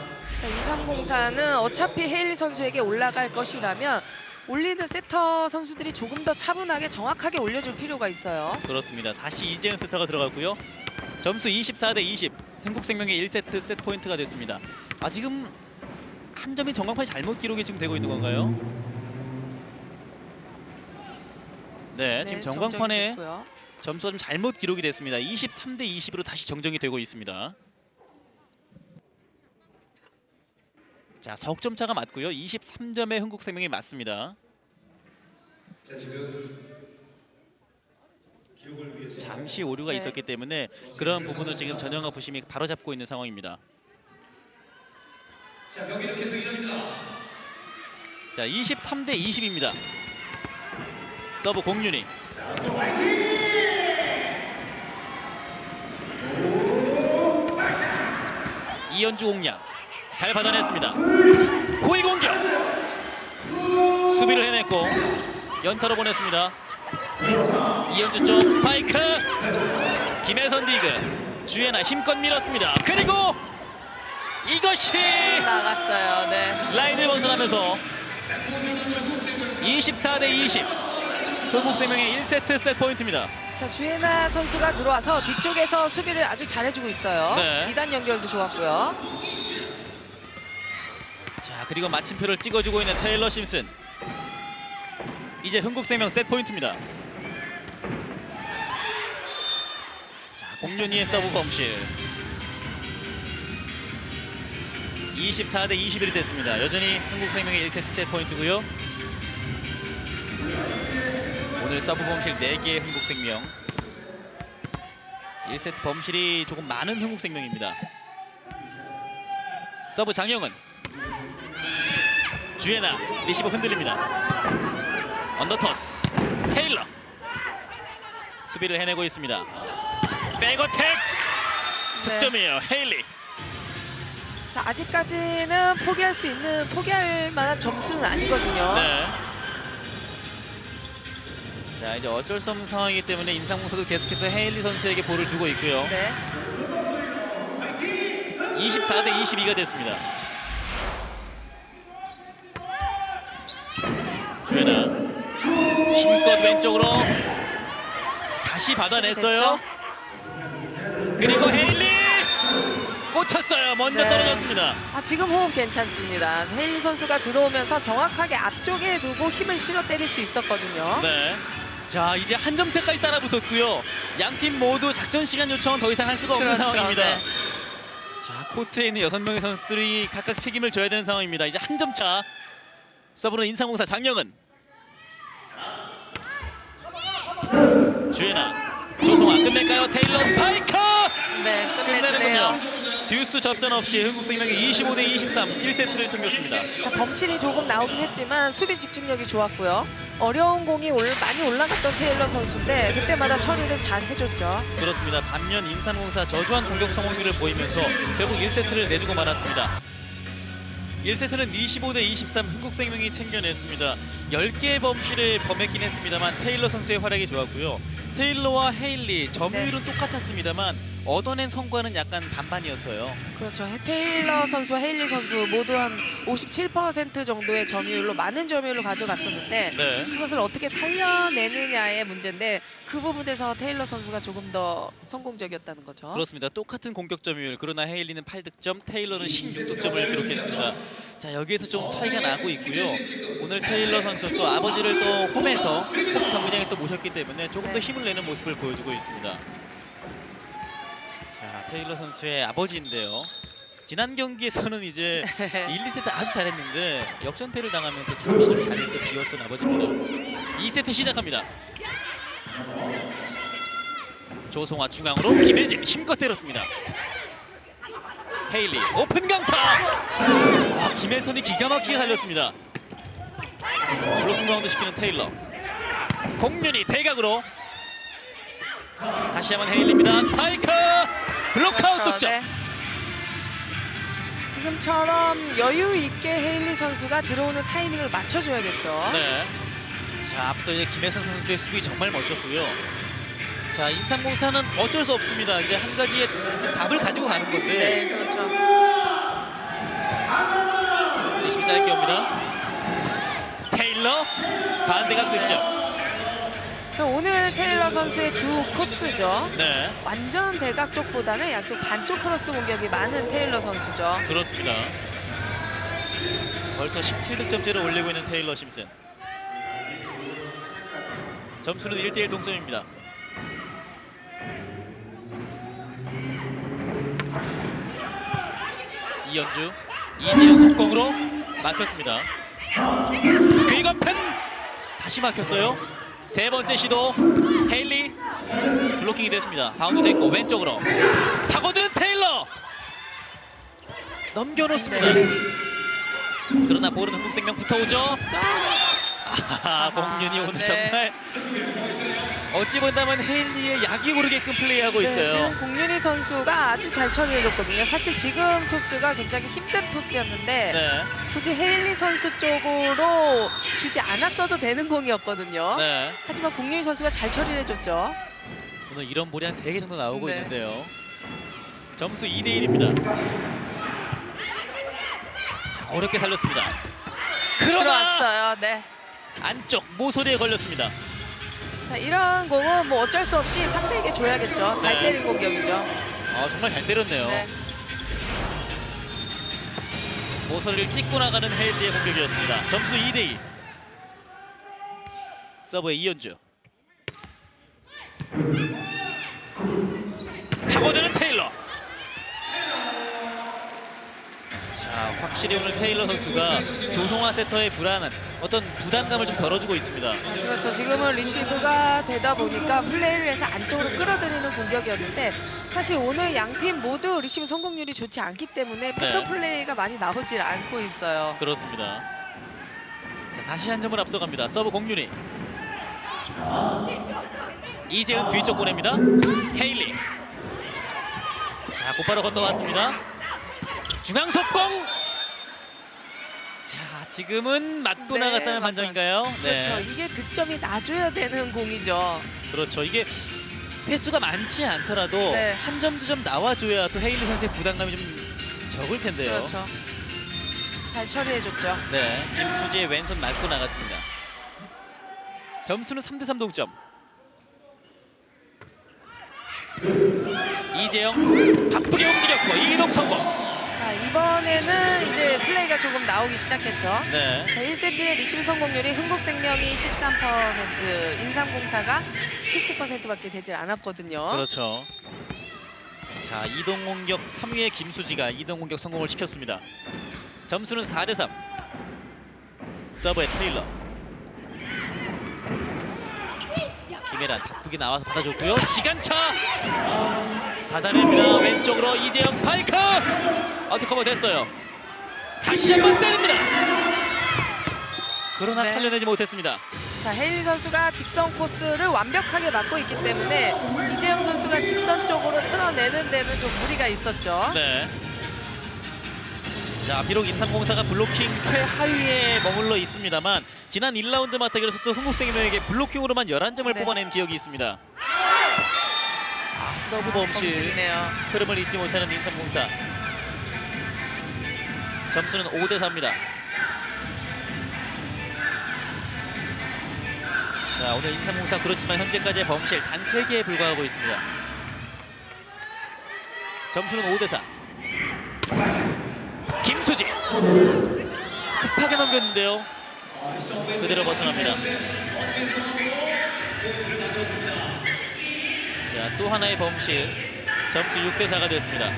자, 인삼공사는 어차피 헤일리 선수에게 올라갈 것이라면 올리는 세터 선수들이 조금 더 차분하게 정확하게 올려줄 필요가 있어요. 그렇습니다. 다시 이재은 세터가 들어갔고요. 점수 24대 20. 흥국생명의 1세트 세트 포인트가 됐습니다. 아, 지금 한 점이 전광판이 잘못 기록이 지금 되고 있는 건가요? 네, 지금 전광판에 점수가 좀 잘못 기록이 됐습니다. 23대 20으로 다시 정정이 되고 있습니다. 자, 석점 차가 맞고요. 23점의 흥국생명이 맞습니다. 잠시 오류가 네. 있었기 때문에 그런 부분을 지금 전영하 부심이 바로잡고 있는 상황입니다. 자, 23대 20입니다. 서브 공윤희. 이연주 공략 잘 받아냈습니다. 후위 공격 수비를 해냈고 연타로 보냈습니다. 이연주 쪽 스파이크 김혜선 디그 주예나 힘껏 밀었습니다. 그리고 이것이 나갔어요. 네. 라인을 벗어나면서 24대 20. 흥국생명의 1세트 셋 포인트입니다. 자, 주예나 선수가 들어와서 뒤쪽에서 수비를 아주 잘해주고 있어요. 네. 2단 연결도 좋았고요. 자, 그리고 마침표를 찍어주고 있는 테일러 심슨. 이제 흥국생명 셋 포인트입니다. 자, 공윤희의 서브 범실. 24대 21이 됐습니다. 여전히 흥국생명의 1세트 셋 포인트고요. 오늘 서브 범실 4개의 흥국생명. 1세트 범실이 조금 많은 흥국생명입니다. 서브 장영은. 주예나 리시버 흔들립니다. 언더토스 테일러 수비를 해내고 있습니다. 백어택 득점이에요. 헤일리. 자, 아직까지는 포기할 만한 점수는 아니거든요. 네. 자, 이제 어쩔 수 없는 상황이기 때문에 인상공사도 계속해서 헤일리 선수에게 볼을 주고 있고요. 네. 24대 22가 됐습니다. 주예나 힘껏 왼쪽으로 다시 받아냈어요. 그리고 헤일리 꽂혔어요. 먼저 네. 떨어졌습니다. 아, 지금 호흡 괜찮습니다. 헤일리 선수가 들어오면서 정확하게 앞쪽에 두고 힘을 실어 때릴 수 있었거든요. 네. 자, 이제 한 점차까지 따라붙었고요. 양팀 모두 작전 시간 요청은 더 이상 할 수가 없는 그렇죠. 상황입니다. 네. 자, 코트에 있는 6명의 선수들이 각각 책임을 져야 되는 상황입니다. 이제 한 점 차. 서브는 인상공사 장영은. 주예나 조성아 끝낼까요? 테일러 스파이크! 네, 끝내주네요. 끝내는군요. 듀스 접전 없이 흥국생명이 25대 23 1세트를 챙겼습니다. 자, 범실이 조금 나오긴 했지만 수비 집중력이 좋았고요. 어려운 공이 많이 올라갔던 테일러 선수인데 그때마다 처리를 잘 해줬죠. 그렇습니다. 반면 인삼공사 저조한 공격 성공률을 보이면서 결국 1세트를 내주고 말았습니다. 1세트는 25대 23 흥국생명이 챙겨냈습니다. 10개의 범실을 범했긴 했습니다만 테일러 선수의 활약이 좋았고요. 테일러와 헤일리 점유율은 똑같았습니다만 얻어낸 성과는 약간 반반이었어요. 그렇죠. 테일러 선수와 헤일리 선수 모두 한 57% 정도의 점유율로 많은 점유율로 가져갔었는데 네. 그것을 어떻게 살려내느냐의 문제인데 그 부분에서 테일러 선수가 조금 더 성공적이었다는 거죠. 그렇습니다. 똑같은 공격 점유율. 그러나 헤일리는 8득점, 테일러는 16득점을 기록했습니다. 자, 여기에서 좀 차이가 나고 있고요. 오늘 테일러 선수 또 아버지를 또 홈에서 홈 경기장에 또 모셨기 때문에 조금 더 네. 힘을 내는 모습을 보여주고 있습니다. 자, 테일러 선수의 아버지인데요. 지난 경기에서는 이제 1, 2세트 아주 잘했는데 역전패를 당하면서 잠시 좀 자리를 또 비웠던 아버지입니다. 2세트 시작합니다. 조성아 중앙으로 김혜진 힘껏 때렸습니다. 헤일리 오픈 강타. 아, 김혜선이 기가 막히게 살렸습니다. 블로킹 바운드 시키는 테일러. 공윤이 대각으로 다시 한번 헤일리입니다. 스파이크 블록아웃 그렇죠. 득점. 네. 자, 지금처럼 여유 있게 헤일리 선수가 들어오는 타이밍을 맞춰줘야겠죠. 네. 자, 앞서 이제 김혜선 선수의 수비 정말 멋졌고요. 자, 인삼공사는 어쩔 수 없습니다. 이제 한 가지의 답을 가지고 가는 건데. 네, 그렇죠. 리시브 짧게 옵니다. 테일러 반대각 득점. 자, 오늘 테일러 선수의 주 코스죠. 네, 완전 대각 쪽보다는 약간 반쪽 크로스 공격이 많은 테일러 선수죠. 그렇습니다. 벌써 17득점째를 올리고 있는 테일러 심슨. 점수는 1대1 동점입니다. 이연주, 이재영 속공으로 막혔습니다. 귀거픈 다시 막혔어요. 세 번째 시도 헤일리 블로킹이 됐습니다. 바운드 됐고 왼쪽으로 파고드는 테일러 넘겨놓습니다. 그러나 볼은 흥국생명 붙어오죠. 자, 아, 공윤이 오늘 네. 정말 어찌 본다면 헤일리의 약이 오르게끔 플레이하고 네, 있어요. 지금 공윤희 선수가 아주 잘 처리해줬거든요. 사실 지금 토스가 굉장히 힘든 토스였는데 네, 굳이 헤일리 선수 쪽으로 주지 않았어도 되는 공이었거든요. 네. 하지만 공윤희 선수가 잘 처리를 해줬죠. 오늘 이런 볼이 한 3개 정도 나오고 네. 있는데요. 점수 2대1입니다. 어렵게 살렸습니다. 그러나 들어왔어요. 네. 안쪽 모서리에 걸렸습니다. 자, 이런 공은 뭐 어쩔 수 없이 상대에게 줘야겠죠. 잘 네. 때린 공격이죠. 정말 잘 때렸네요. 네. 모서리를 찍고 나가는 헤일리의 공격이었습니다. 점수 2대2. 서브의 이현주. 파고드는 테일러. 자, 확실히 오늘 테일러 선수가 조성화 세터의 불안한 어떤 부담감을 좀 덜어주고 있습니다. 그렇죠. 지금은 리시브가 되다 보니까 플레이를 해서 안쪽으로 끌어들이는 공격이었는데 사실 오늘 양팀 모두 리시브 성공률이 좋지 않기 때문에 패턴 플레이가 많이 나오질 않고 있어요. 그렇습니다. 자, 다시 한 점을 앞서갑니다. 서브 공윤희. 이재은 뒤쪽 보냅니다. 헤일리. 자, 곧바로 건너왔습니다. 중앙 속공. 자, 지금은 맞고 네, 나갔다는 맞고. 판정인가요? 그렇죠. 이게 득점이 나줘야 되는 공이죠. 그렇죠. 이게 횟수가 많지 않더라도 네. 한 점, 두 점 나와줘야 또 헤일리 선수의 부담감이 좀 적을 텐데요. 그렇죠. 잘 처리해줬죠. 네, 김수지의 왼손 맞고 나갔습니다. 점수는 3대3 동점. 이재영 바쁘게 움직였고 이동 성공. 자, 이번에는 이제 플레이가 조금 나오기 시작했죠. 네, 자, 1세트의 리시브 성공률이 흥국생명이 13%, 인삼공사가 19%밖에 되질 않았거든요. 그렇죠. 자, 이동 공격 3위의 김수지가 이동 공격 성공을 시켰습니다. 점수는 4대3. 서브의 테일러. 김혜란 바쁘게 나와서 받아줬고요. 시간차 받아냅니다. 왼쪽으로 이재영 스파이크. 아웃커버 됐어요. 다시 한번 때립니다. 그러나 네. 살려내지 못했습니다. 자, 헤일리 선수가 직선 코스를 완벽하게 막고 있기 때문에 이재영 선수가 직선 쪽으로 틀어내는 데는 좀 무리가 있었죠. 네. 자, 비록 인삼공사가 블로킹 최하위에 머물러 있습니다만 지난 1라운드 맞대결에서 또 흥국생명에게 블로킹으로만 11점을 네. 뽑아낸 기억이 있습니다. 서브 범실. 범실이네요. 흐름을 잊지 못하는 인삼공사. 점수는 5대4입니다. 자, 오늘 인삼공사 그렇지만 현재까지의 범실 단 3개에 불과하고 있습니다. 점수는 5대4. 김수지 급하게 넘겼는데요. 그대로 벗어납니다. 자, 또 하나의 범실. 점수 6대4가 됐습니다.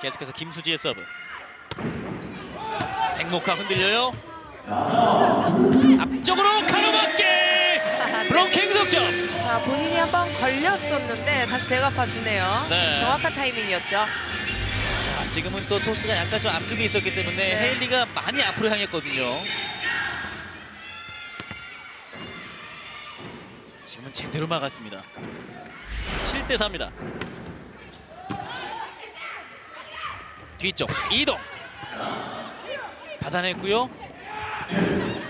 계속해서 김수지의 서브. 백목화 흔들려요. 앞쪽으로 가로막기. 블로킹 득점. 자, 본인이 한번 걸렸었는데 다시 되갚아 주네요. 네. 정확한 타이밍이었죠. 자, 지금은 또 토스가 약간 좀 앞쪽에 있었기 때문에 네. 헤일리가 많이 앞으로 향했거든요. 지금은 제대로 막았습니다. 7대4입니다. 뒤쪽 이동 받아냈고요.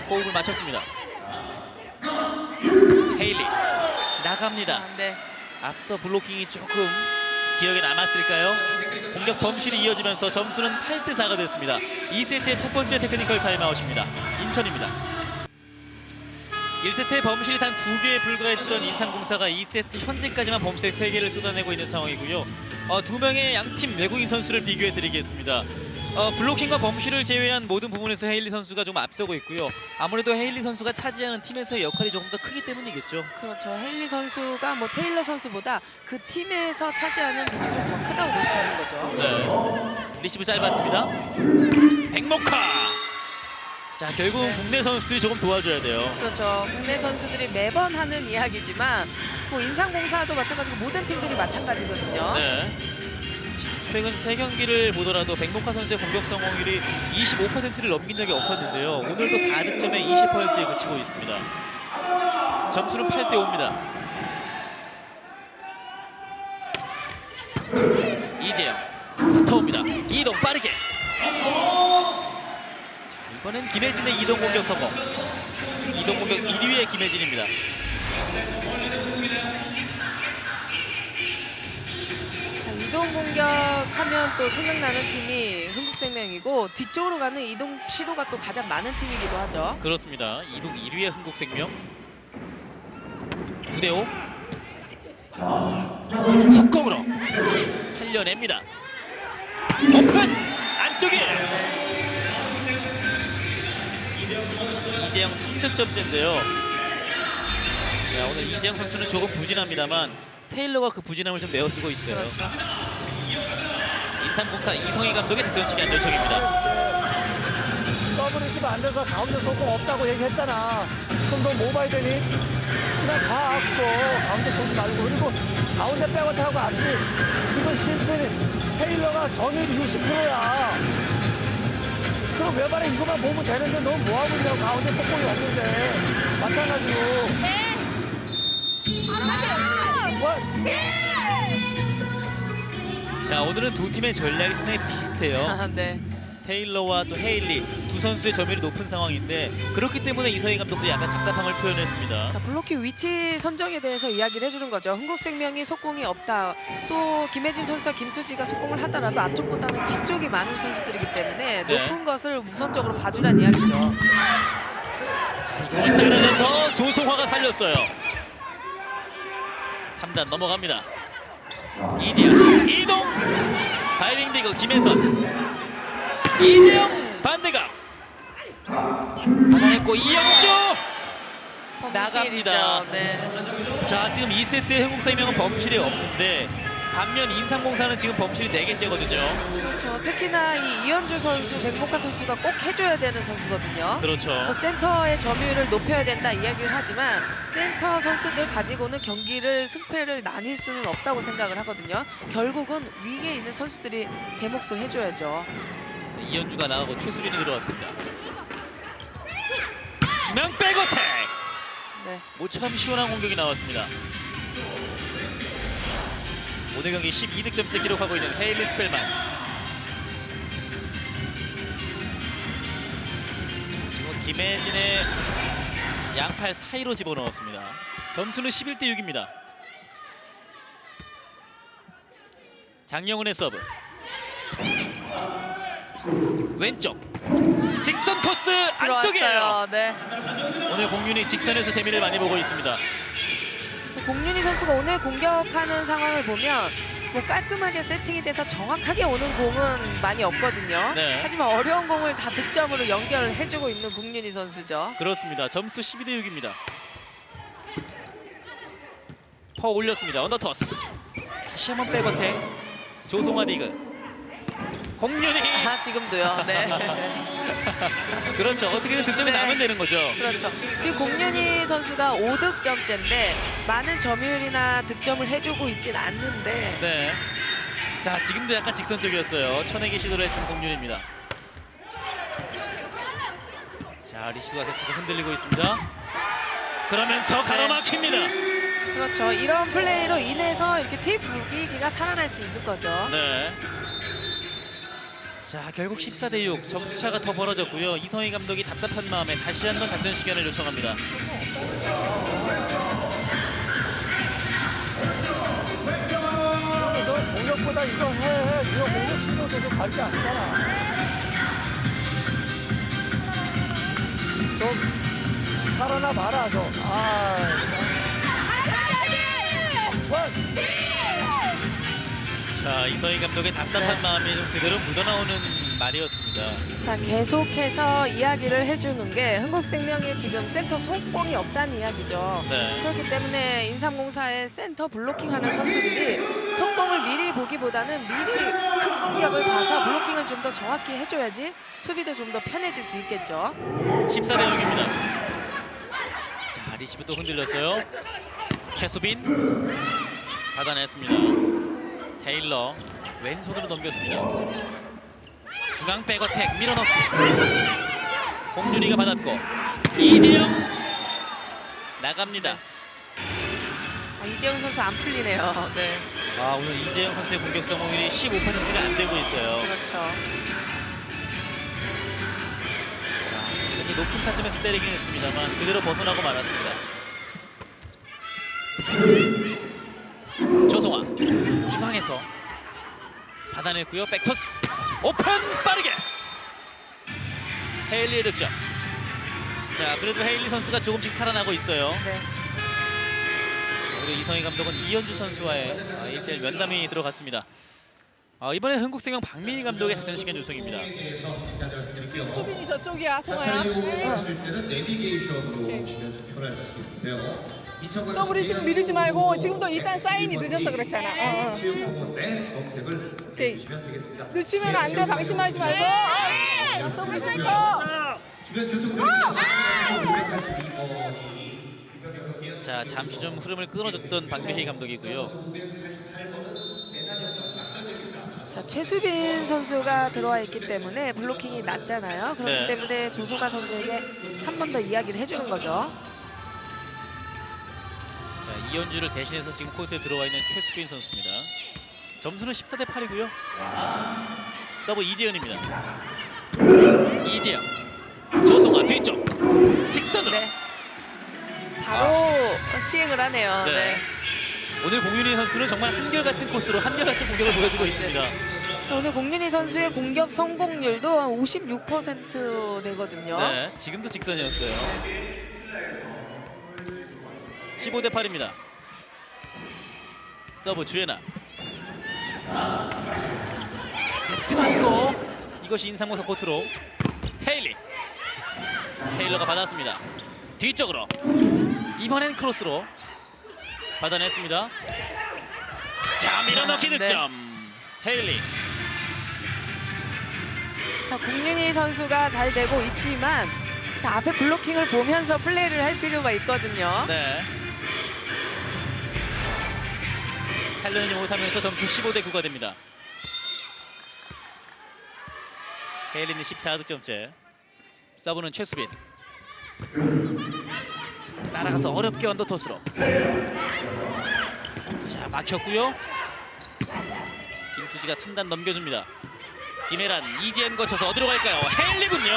호흡을 맞췄습니다. 헤일리 나갑니다. 아, 네. 앞서 블로킹이 조금 기억에 남았을까요? 공격 범실이 이어지면서 점수는 8대4가 됐습니다. 2세트의 첫 번째 테크니컬 타임아웃입니다. 인천입니다. 1세트의 범실이 단 2개에 불과했던 인삼공사가 2세트 현재까지만 범실 3개를 쏟아내고 있는 상황이고요. 2명의 양팀 외국인 선수를 비교해드리겠습니다. 블로킹과 범실을 제외한 모든 부분에서 헤일리 선수가 좀 앞서고 있고요. 아무래도 헤일리 선수가 차지하는 팀에서의 역할이 조금 더 크기 때문이겠죠. 그렇죠. 헤일리 선수가 뭐 테일러 선수보다 그 팀에서 차지하는 비중이 더 크다고 볼 수 있는 거죠. 네. 리시브 짧았습니다. 백목화. 자, 결국은 국내 선수들이 조금 도와줘야 돼요. 그렇죠. 국내 선수들이 매번 하는 이야기지만 뭐 인삼공사도 마찬가지고 모든 팀들이 마찬가지거든요. 네. 자, 최근 3경기를 보더라도 백목화 선수의 공격 성공률이 25%를 넘긴 적이 없었는데요. 오늘도 4득점에 20%에 그치고 있습니다. 점수는 8대5입니다. 이재영 붙어옵니다. 이동 빠르게. 이번엔 김혜진의 이동 공격 성공. 이동 공격 1위의 김혜진입니다. 이동 공격하면 또 생각나는 팀이 흥국생명이고 뒤쪽으로 가는 이동 시도가 또 가장 많은 팀이기도 하죠. 그렇습니다. 이동 1위의 흥국생명. 9대5. 속공으로 살려냅니다. 오픈! 안쪽에! 이재영 3득점째인데요. 자, 오늘 이재영 선수는 조금 부진합니다만 테일러가 그 부진함을 좀 메워주고 있어요. 그렇죠. 인삼공사 이성희 감독의 득점 시간 요청입니다. 서브 리시브 안 돼서 가운데 속공 없다고 얘기했잖아. 그럼 너 뭐 봐야 되니? 그냥 다 앞고 가운데 쏘지 말고. 그리고 가운데 백어타고 앞시 지금 심슨 테일러가 점유율 60%야. 그럼 왜 말해? 이거만 보면 되는데 넌 뭐하고 있냐고. 가운데 속공이 없는데. 마찬가지로. 뭐? 자, 오늘은 두 팀의 전략이 상당히 비슷해요. 아, 네. 테일러와 또 헤일리 두 선수의 점유율이 높은 상황인데 그렇기 때문에 이성희 감독도 약간 답답함을 표현했습니다. 자, 블로킹 위치 선정에 대해서 이야기를 해주는 거죠. 흥국생명이 속공이 없다. 또 김혜진 선수와 김수지가 속공을 하더라도 앞쪽보다는 뒤쪽이 많은 선수들이기 때문에 네. 높은 것을 우선적으로 봐주란 이야기죠. 자, 이걸 때려내서 조성화가 살렸어요. 3단 넘어갑니다. 이재영 이동 다이빙 디그 김혜선 이재영 반대각 받아냈고 이영주 나갑니다. 네. 자, 지금 2세트에 흥국생명은 범실이 없는데 반면 인삼공사는 지금 범실이 4개째거든요. 그렇죠. 특히나 이 이현주 선수, 백목화 선수가 꼭 해줘야 되는 선수거든요. 그렇죠. 뭐 센터의 점유율을 높여야 된다 이야기를 하지만 센터 선수들 가지고는 경기를 승패를 나뉠 수는 없다고 생각을 하거든요. 결국은 윙에 있는 선수들이 제 몫을 해줘야죠. 이현주가 나가고 최수빈이 들어왔습니다. 중앙 백어택! 네. 모처럼 시원한 공격이 나왔습니다. 오늘 경기 12득점째 기록하고 있는 헤일리 스펠만. 지금 김혜진의 양팔 사이로 집어넣었습니다. 점수는 11대 6입니다. 장영훈의 서브. 왼쪽 직선 코스 안쪽이에요. 들어왔어요. 네. 오늘 공윤이 직선에서 재미를 많이 보고 있습니다. 자, 공윤희 선수가 오늘 공격하는 상황을 보면 뭐 깔끔하게 세팅이 돼서 정확하게 오는 공은 많이 없거든요. 네. 하지만 어려운 공을 다 득점으로 연결을 해주고 있는 공윤희 선수죠. 그렇습니다. 점수 12대 6입니다. 퍼 올렸습니다. 언더토스. 다시 한번 백어택. 조성화 디그. 공윤이. 아, 지금도요. 네. 그렇죠. 어떻게든 득점이 네. 나면 되는 거죠. 그렇죠. 지금 공윤희 선수가 5득점째인데 많은 점유율이나 득점을 해주고 있진 않는데 네. 자, 지금도 약간 직선적이었어요. 천에게 시도를 했던 공윤입니다. 자, 리시브가 계속해서 흔들리고 있습니다. 그러면서 가로막힙니다. 그렇죠. 이런 플레이로 인해서 이렇게 팀 분위기가 살아날 수 있는 거죠. 네. 자, 결국 14대 6 점수차가 더 벌어졌고요. 이성희 감독이 답답한 마음에 다시 한번 작전 시간을 요청합니다. 너 공격보다 이거 해. 이거 공격 신경 써서 갈게 아니잖아. 좀 살아나 봐라 좀. 아, 참. 자, 이성희 감독의 답답한 마음이 좀 그대로 묻어나오는 말이었습니다. 자, 계속해서 이야기를 해주는 게 흥국생명이 지금 센터 속공이 없다는 이야기죠. 네. 그렇기 때문에 인삼공사의 센터 블로킹하는 선수들이 속공을 미리 보기보다는 미리 큰 공격을 봐서 블로킹을 좀 더 정확히 해줘야지 수비도 좀 더 편해질 수 있겠죠. 14대 6입니다. 자, 리시브 또 흔들렸어요. 최수빈 받아냈습니다. 테일러 왼손으로 넘겼습니다. 중앙 백어택 밀어넣기. 공윤이가 받았고 이재영 나갑니다. 아, 이재영 선수 안 풀리네요. 네, 아, 오늘 이재영 선수의 공격 성공률이 15%가 안 되고 있어요. 그렇죠. 지금 높은 타점에서 때리긴 했습니다만 그대로 벗어나고 말았습니다. 조성화 중앙에서 받아냈고요. 백토스 오픈 빠르게 헤일리의 득점. 자, 그래도 헤일리 선수가 조금씩 살아나고 있어요. 네. 그리고 이성희 감독은 이현주 선수와의 1대1 면담이 들어갔습니다. 이번에 흥국생명 박민희 감독의 작전 시간 요청입니다. 수빈이 저쪽이야, 송아야. 때는 내비게이션으로 보시면 편할 수 있는데요. 서브 리시브 미루지 말고 지금도 일단 사인이 늦어서 그렇잖아. 체육학원에 검색을 해주시면 되겠습니다. 늦추면 안 돼. 방심하지 말고. 자, 서브 리시브부터. 주변 교통정리 자, 잠시 좀 흐름을 끊어줬던 박민희 감독이고요. 자, 최수빈 선수가 들어와 있기 때문에 블로킹이 낮잖아요. 그렇기 네. 때문에 조소가 선수에게 한 번 더 이야기를 해주는 거죠. 자, 이현주를 대신해서 지금 코트에 들어와 있는 최수빈 선수입니다. 점수는 14대 8이고요. 서브 이재현입니다. 이재현, 조성아 뒤쪽 직선으로. 네. 바로 시행을 하네요. 네. 네. 오늘 공윤희 선수는 정말 한결같은 코스로 한결같은 공격을 보여주고 있습니다. 자, 오늘 공윤희 선수의 공격 성공률도 한 56% 되거든요. 네, 지금도 직선이었어요. 15대 8입니다. 서브 주예나. 네트 맞고 이것이 인상모사 코트로 헤일리. 테일러가 받았습니다. 뒤쪽으로. 이번엔 크로스로 받아냈습니다. 자, 밀어넣기 네. 득점. 헤일리. 자, 공윤희 선수가 잘 되고 있지만 자, 앞에 블로킹을 보면서 플레이를 할 필요가 있거든요. 네. 살려내지 못하면서 점수 15대 9가 됩니다. 헤일리는 14득점째. 서브는 최수빈. 따라가서 어렵게 언더토스로. 자, 막혔고요. 김수지가 3단 넘겨줍니다. 김혜란, 이지엔 거쳐서 어디로 갈까요? 헤일리군요.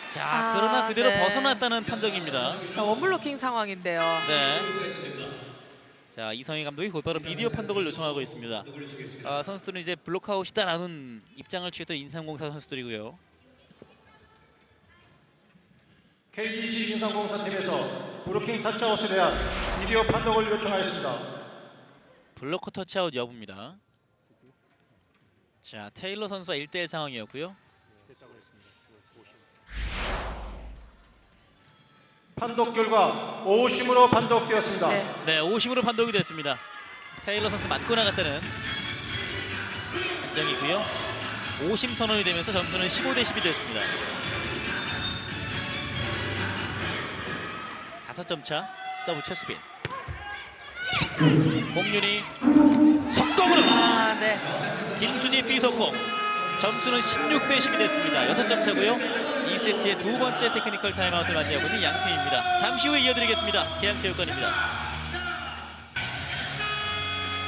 자, 그러나 그대로 네. 벗어났다는 판정입니다. 자, 원블로킹 상황인데요. 네. 자, 이성희 감독이 곧바로 비디오 판독을 요청하고 있습니다. 선수들은 이제 블록아웃이다라는 입장을 취했던 인삼공사 선수들이고요. KGC 인삼공사팀에서 브로킹 터치아웃에 대한 비디오 판독을 요청하였습니다. 블로커 터치아웃 여부입니다. 자, 테일러 선수와 1대1 상황이었고요. 판독 결과 오심으로 판독되었습니다. 네. 네, 오심으로 판독이 됐습니다. 테일러 선수 맞고 나갔다는 판정이고요. 오심 선언이 되면서 점수는 15대 10이 됐습니다. 5점 차. 서브 최수빈. 공윤이 속공으로. 네. 김수지 B속공. 점수는 16대 10이 됐습니다. 6점 차고요. 2세트의 두 번째 테크니컬 타임아웃을 맞이하고 있는 양 팀입니다. 잠시 후에 이어드리겠습니다. 계양체육관입니다.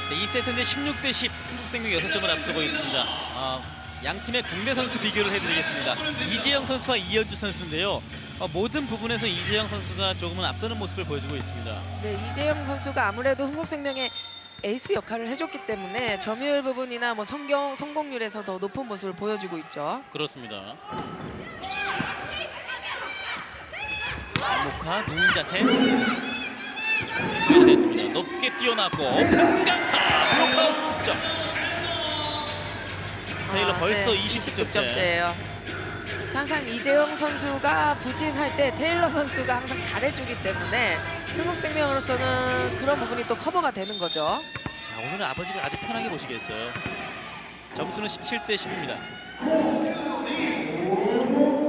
네, 2세트인데 16대 10, 한국생명 6점을 앞서고 있습니다. 양 팀의 국내 선수 비교를 해드리겠습니다. 이재영 선수와 이현주 선수인데요. 모든 부분에서 이재영 선수가 조금은 앞서는 모습을 보여주고 있습니다. 네, 이재영 선수가 아무래도 흥국생명의 에이스 역할을 해줬기 때문에 점유율 부분이나 뭐 성공률에서 더 높은 모습을 보여주고 있죠. 그렇습니다. 목화 누운 자세 수비가 됐습니다. 높게 뛰어났고 오픈 강타 블록아웃 득점. 테일러 벌써 20득점째. 20득점째예요. 항상 이재영 선수가 부진할 때 테일러 선수가 항상 잘해주기 때문에 흥국생명으로서는 그런 부분이 또 커버가 되는 거죠. 자, 오늘은 아버지가 아주 편하게 보시겠어요. 점수는 17대 10입니다.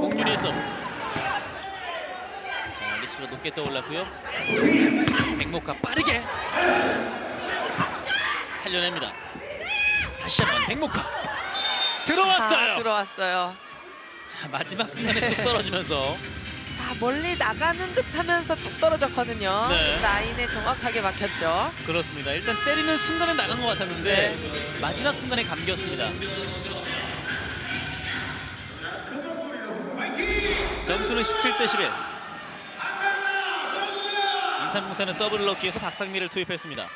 공윤희 서브. 자, 리시브가 높게 떠올랐고요. 백목화 빠르게 살려냅니다. 다시 한번 백목화 들어왔어요. 들어왔어요. 자, 마지막 순간에 뚝 떨어지면서 자, 멀리 나가는 듯하면서 뚝 떨어졌거든요. 네. 라인에 정확하게 막혔죠. 그렇습니다. 일단 때리는 순간에 나간 것 같았는데 마지막 순간에 감겼습니다. 점수는 17대 11. 인삼공사는 서브를 넣기 위해서 박상미를 투입했습니다.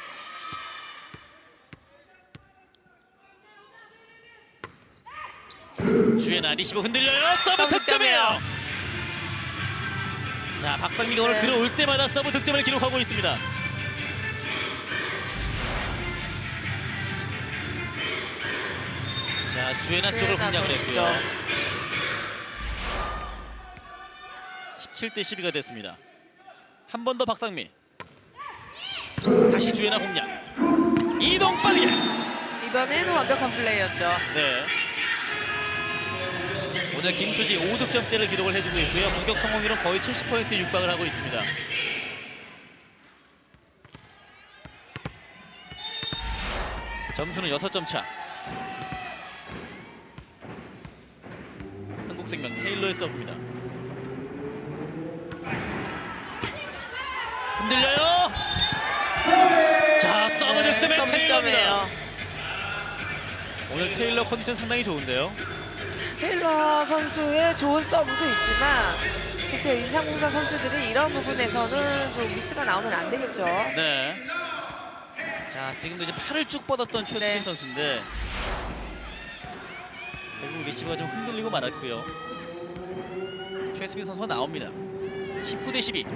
주애나 리시브 흔들려요. 서브 서브 득점이에요. 자, 박상미가 오늘 네. 들어올 때마다 서브 득점을 기록하고 있습니다. 자, 주애나 쪽을 주애나 공략을 선수죠. 했고요. 17대 12가 됐습니다. 한 번 더 박상미. 다시 주애나 공략. 이동 빠르게. 이번에는 완벽한 플레이였죠. 네. 오늘 김수지 5득점째를 기록을 해주고 있고요. 공격 성공률은 거의 70%에 육박을 하고 있습니다. 점수는 6점 차. 한국생명 테일러의 서브입니다. 흔들려요. 자, 서브 득점의 테일러입니다. 서브점이에요. 오늘 테일러 컨디션 상당히 좋은데요. 테일러 선수의 좋은 서브도 있지만 글쎄요, 인상공사 선수들이 이런 부분에서는 좀 미스가 나오면 안 되겠죠. 네. 자, 지금도 이제 팔을 쭉 뻗었던 최수빈 네. 선수인데 결국 리시브가 좀 흔들리고 말았고요. 최수빈 선수가 나옵니다. 19대 12.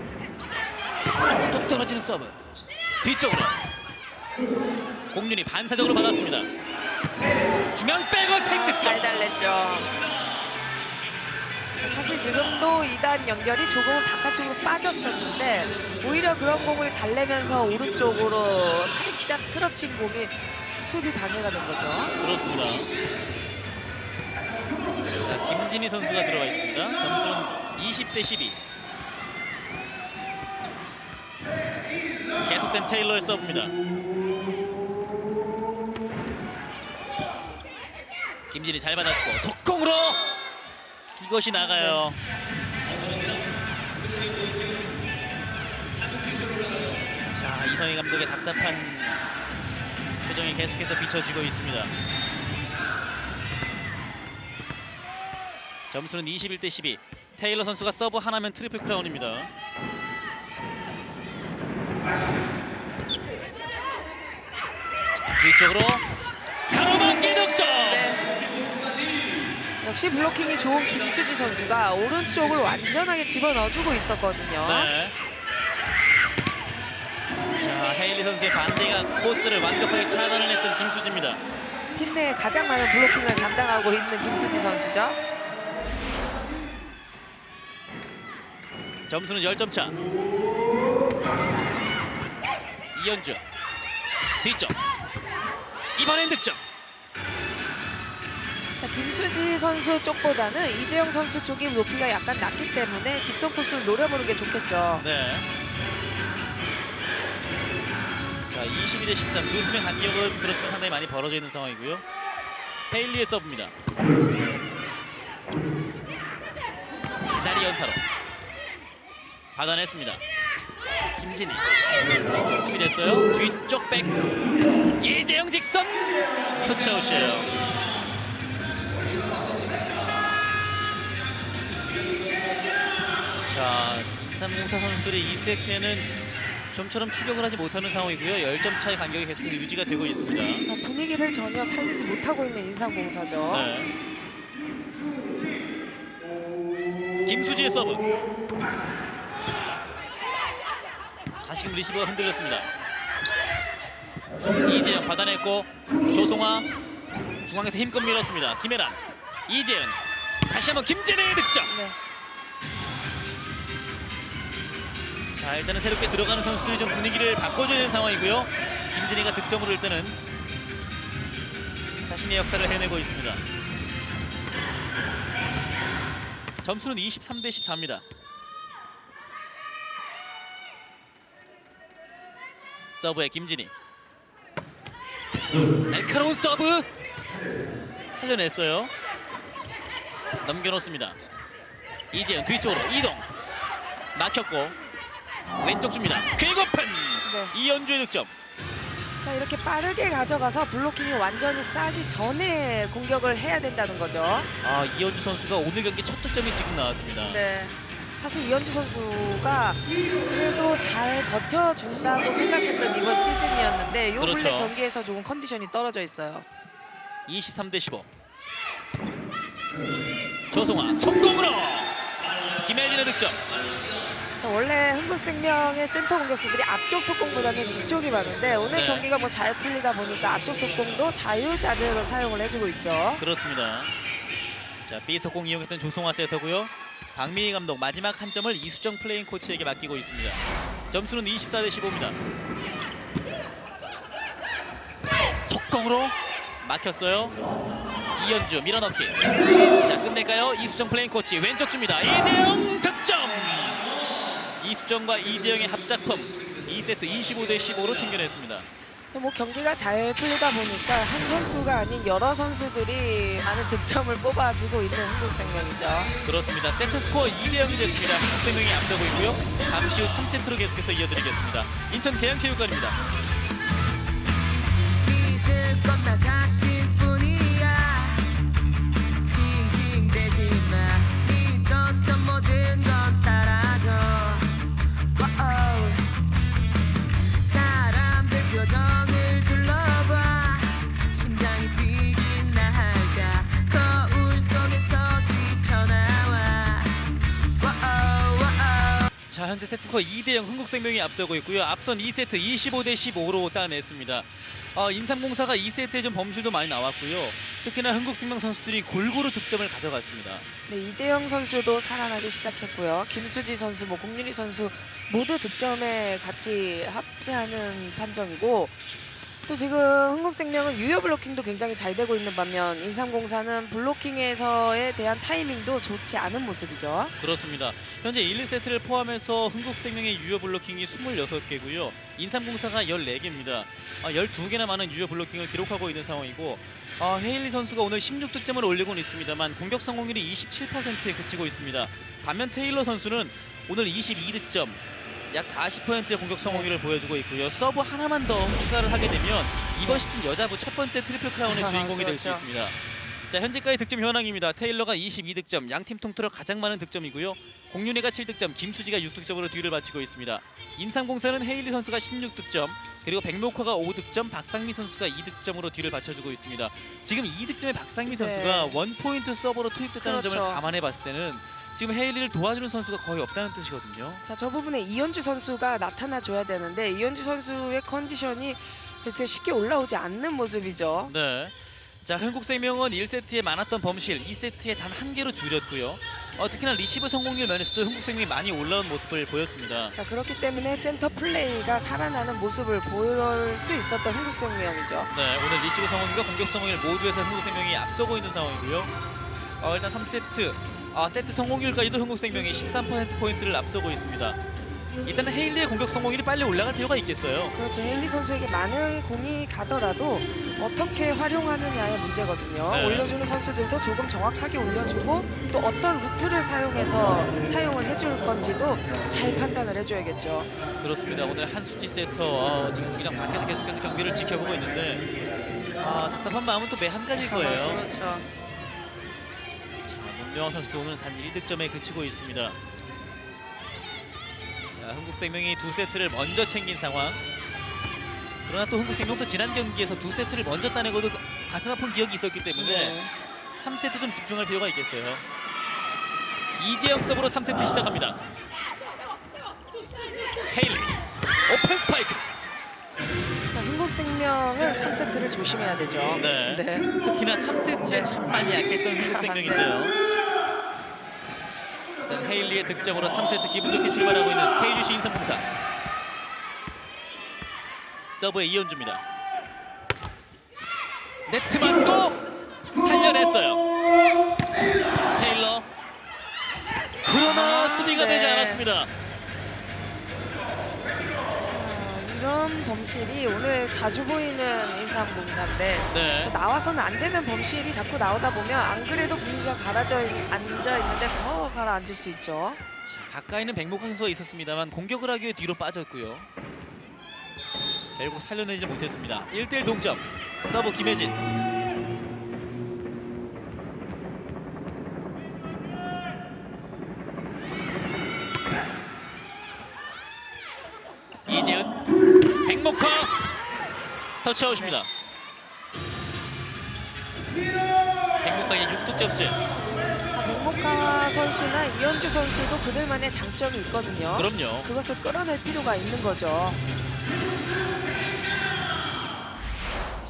뚝 떨어지는 서브. 뒤쪽으로. 공륜이 반사적으로 받았습니다. 중앙 백어택 잘 득점. 달랬죠. 사실 지금도 2단 연결이 조금은 바깥쪽으로 빠졌었는데 오히려 그런 공을 달래면서 오른쪽으로 살짝 틀어친 공이 수비 방해가 된 거죠. 그렇습니다. 자, 김진희 선수가 들어가 있습니다. 점수는 20대 12. 계속된 테일러의 서브입니다. 김진희 잘 받았고 속공으로 이것이 나가요. 자, 이성희 감독의 답답한 표정이 계속해서 비춰지고 있습니다. 점수는 21대 12. 테일러 선수가 서브 하나면 트리플 크라운입니다. 뒤쪽으로 가로막기 득점. 역시 블로킹이 좋은 김수지 선수가 오른쪽을 완전하게 집어넣어주고 있었거든요. 네. 자, 헤일리 선수의 반대가 코스를 완벽하게 차단을 했던 김수지입니다. 팀 내에 가장 많은 블로킹을 담당하고 있는 김수지 선수죠. 점수는 10점 차. 이현주 뒤쪽. 이번엔 득점. 자, 김수지 선수 쪽보다는 이재영 선수 쪽이 높이가 약간 낮기 때문에 직선 코스를 노려보는 게 좋겠죠. 네. 자, 22대 13. 두 팀의 간격은 그렇지만 상당히 많이 벌어져 있는 상황이고요. 헤일리의 서브입니다. 제자리 연타로 받아냈습니다. 김진희 수비됐어요. 뒤쪽 백 이재영 직선 터치아웃이에요. 자, 인삼공사 선수들의 2세트에는 좀처럼 추격을 하지 못하는 상황이고요. 10점 차의 간격이 계속 유지가 되고 있습니다. 자, 분위기를 전혀 살리지 못하고 있는 인삼공사죠. 네. 김수지의 서브. 다시금 리시버가 흔들렸습니다. 이재영 받아냈고 조성화 중앙에서 힘껏 밀었습니다. 김혜란, 이재영, 다시 한번 김진희의 득점. 네. 자, 일단은 새롭게 들어가는 선수들이 좀 분위기를 바꿔줘야 되는 상황이고요. 김진희가 득점으로 일단은 자신의 역할을 해내고 있습니다. 점수는 23대 14입니다. 서브에 김진희. 날카로운 서브. 살려냈어요. 넘겨놓습니다. 이재현 뒤쪽으로 이동. 막혔고 왼쪽 줍니다. 쾌거픈. 이현주의 득점. 자, 이렇게 빠르게 가져가서 블로킹이 완전히 싸기 전에 공격을 해야 된다는 거죠. 아, 이현주 선수가 오늘 경기 첫 득점이 지금 나왔습니다. 네. 사실 이현주 선수가 그래도 잘 버텨준다고 생각했던 이번 시즌이었는데 요 그렇죠. 근래 경기에서 조금 컨디션이 떨어져 있어요. 23대 15. 조성아 속공으로 김혜진의 득점. 자, 원래 흥국생명의 센터 공격수들이 앞쪽 속공보다는 뒤쪽이 많은데 오늘 네. 경기가 뭐 잘 풀리다 보니까 앞쪽 속공도 자유자재로 사용을 해주고 있죠. 그렇습니다. 자, B 속공 이용했던 조성아 세터고요. 박미희 감독 마지막 한 점을 이수정 플레잉 코치에게 맡기고 있습니다. 점수는 24대 15입니다. 속공으로 막혔어요. 이현주 밀어넣기. 자, 끝낼까요? 이수정 플레잉 코치 왼쪽 줍니다. 이재영 득점. 이수정과 이재영의 합작품 2세트 25대 15로 챙겨냈습니다. 자, 뭐 경기가 잘 풀리다 보니까 한 선수가 아닌 여러 선수들이 많은 득점을 뽑아주고 있는 흥국생명이죠. 그렇습니다. 세트 스코어 2대 0이 됐습니다. 흥국생명이 앞서고 있고요. 잠시 후 3세트로 계속해서 이어드리겠습니다. 인천 계양체육관입니다. 믿을 건 나 자신뿐이야. 징징대지 마. 믿었던 모든 건 사라져. 사람들 표정을 둘러봐. 심장이 뛰긴 나 할까. 거울 속에서 뛰쳐나와. 자, 현재 세트 스코어 2대 0 흥국생명이 앞서고 있고요. 앞선 2세트 25대 15로 따냈습니다. 인삼공사가 2세트에 좀 범실도 많이 나왔고요. 특히나 흥국생명 선수들이 골고루 득점을 가져갔습니다. 네, 이재영 선수도 살아나기 시작했고요. 김수지 선수, 뭐 공윤희 선수 모두 득점에 같이 합세하는 판정이고 또 지금 흥국생명은 유효 블로킹도 굉장히 잘 되고 있는 반면 인삼공사는 블로킹에서에 대한 타이밍도 좋지 않은 모습이죠. 그렇습니다. 현재 1, 2세트를 포함해서 흥국생명의 유효 블로킹이 26개고요. 인삼공사가 14개입니다. 12개나 많은 유효 블로킹을 기록하고 있는 상황이고 헤일리 선수가 오늘 16득점을 올리고는 있습니다만 공격 성공률이 27%에 그치고 있습니다. 반면 테일러 선수는 오늘 22득점, 약 40%의 공격 성공률을 보여주고 있고요. 서브 하나만 더 추가를 하게 되면 이번 시즌 여자부 첫 번째 트리플 크라운의 주인공이 될 수 그렇죠. 있습니다. 자, 현재까지 득점 현황입니다. 테일러가 22득점, 양팀 통틀어 가장 많은 득점이고요. 공윤혜가 7득점, 김수지가 6득점으로 뒤를 바치고 있습니다. 인삼공사는 헤일리 선수가 16득점, 그리고 백목화가 5득점, 박상미 선수가 2득점으로 뒤를 받쳐주고 있습니다. 지금 2득점의 박상미 선수가 네. 원포인트 서버로 투입됐다는 그렇죠. 점을 감안해 봤을 때는 지금 헤일리를 도와주는 선수가 거의 없다는 뜻이거든요. 자, 저 부분에 이현주 선수가 나타나줘야 되는데 이현주 선수의 컨디션이 글쎄요 쉽게 올라오지 않는 모습이죠. 네. 자, 흥국생명은 1세트에 많았던 범실 2세트에 단 1개로 줄였고요. 특히나 리시브 성공률 면에서도 흥국생명이 많이 올라온 모습을 보였습니다. 자, 그렇기 때문에 센터 플레이가 살아나는 모습을 보일 수 있었던 흥국생명이죠. 네, 오늘 리시브 성공률과 공격 성공률 모두에서 흥국생명이 앞서고 있는 상황이고요. 일단 3세트 세트 성공률까지도 흥국생명이 13%포인트를 앞서고 있습니다. 일단은 헤일리의 공격 성공률이 빨리 올라갈 필요가 있겠어요. 그렇죠. 헤일리 선수에게 많은 공이 가더라도 어떻게 활용하느냐의 문제거든요. 네. 올려주는 선수들도 조금 정확하게 올려주고 또 어떤 루트를 사용해서 사용을 해줄 건지도 잘 판단을 해줘야겠죠. 그렇습니다. 오늘 한수지 세터 지금 그냥 밖에서 계속해서 경기를 지켜보고 있는데 답답한 마음은 또 매 한 가지일 거예요. 그렇죠. 자, 문명환 선수도 오늘은 단 1득점에 그치고 있습니다. 자, 흥국생명이 2세트를 먼저 챙긴 상황. 그러나 또 흥국생명도 지난 경기에서 2세트를 먼저 따내고도 가슴 아픈 기억이 있었기 때문에 네. 3세트 좀 집중할 필요가 있겠어요. 이재영 서브로 3세트 시작합니다. 헤일리 오픈 스파이크. 자, 흥국생명은 3세트를 조심해야 되죠. 네. 네. 특히나 3세트에 네. 참 많이 약했던 흥국생명인데요. 일단 헤일리의 득점으로 3세트 기분 좋게 출발하고 있는 KGC 인삼공사. 서브에 이현주입니다. 네트 맞고 살려냈어요. 테일러. 그러나 수비가 되지 네. 않았습니다. 자, 이런 범실이 오늘 자주 보이는 인삼공사인데 네. 나와서는 안 되는 범실이 자꾸 나오다 보면 안 그래도 분위기가 앉아 있는데 더 가라앉을 수 있죠. 자, 가까이는 백목환 선수가 있었습니다만 공격을 하기 위해 뒤로 빠졌고요. 결국 살려내지 못했습니다. 1대1 동점. 서브 김혜진. 이재은, 백목화 터치아웃입니다. 백목화의 6득점째. 백목화 선수나 이현주 선수도 그들만의 장점이 있거든요. 그럼요. 그것을 끌어낼 필요가 있는 거죠.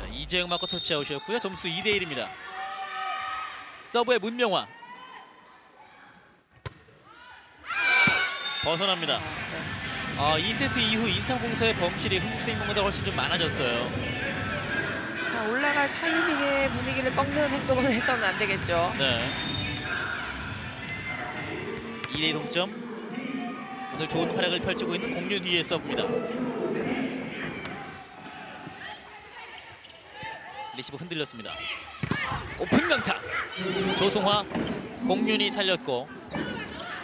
자, 이재영 맞고 터치아웃이었고요. 점수 2대1입니다. 서브의 문명화. 벗어납니다. 2세트 이후 인상공사의 범실이 흥국생명보다 훨씬 좀 많아졌어요. 자, 올라갈 타이밍에 분위기를 꺾는 행동을 해서는 안 되겠죠. 네. 2대2 동점. 오늘 좋은 활약을 펼치고 있는 공윤희의 서브입니다. 리시브 흔들렸습니다. 오픈 강타. 조송화, 공윤희 살렸고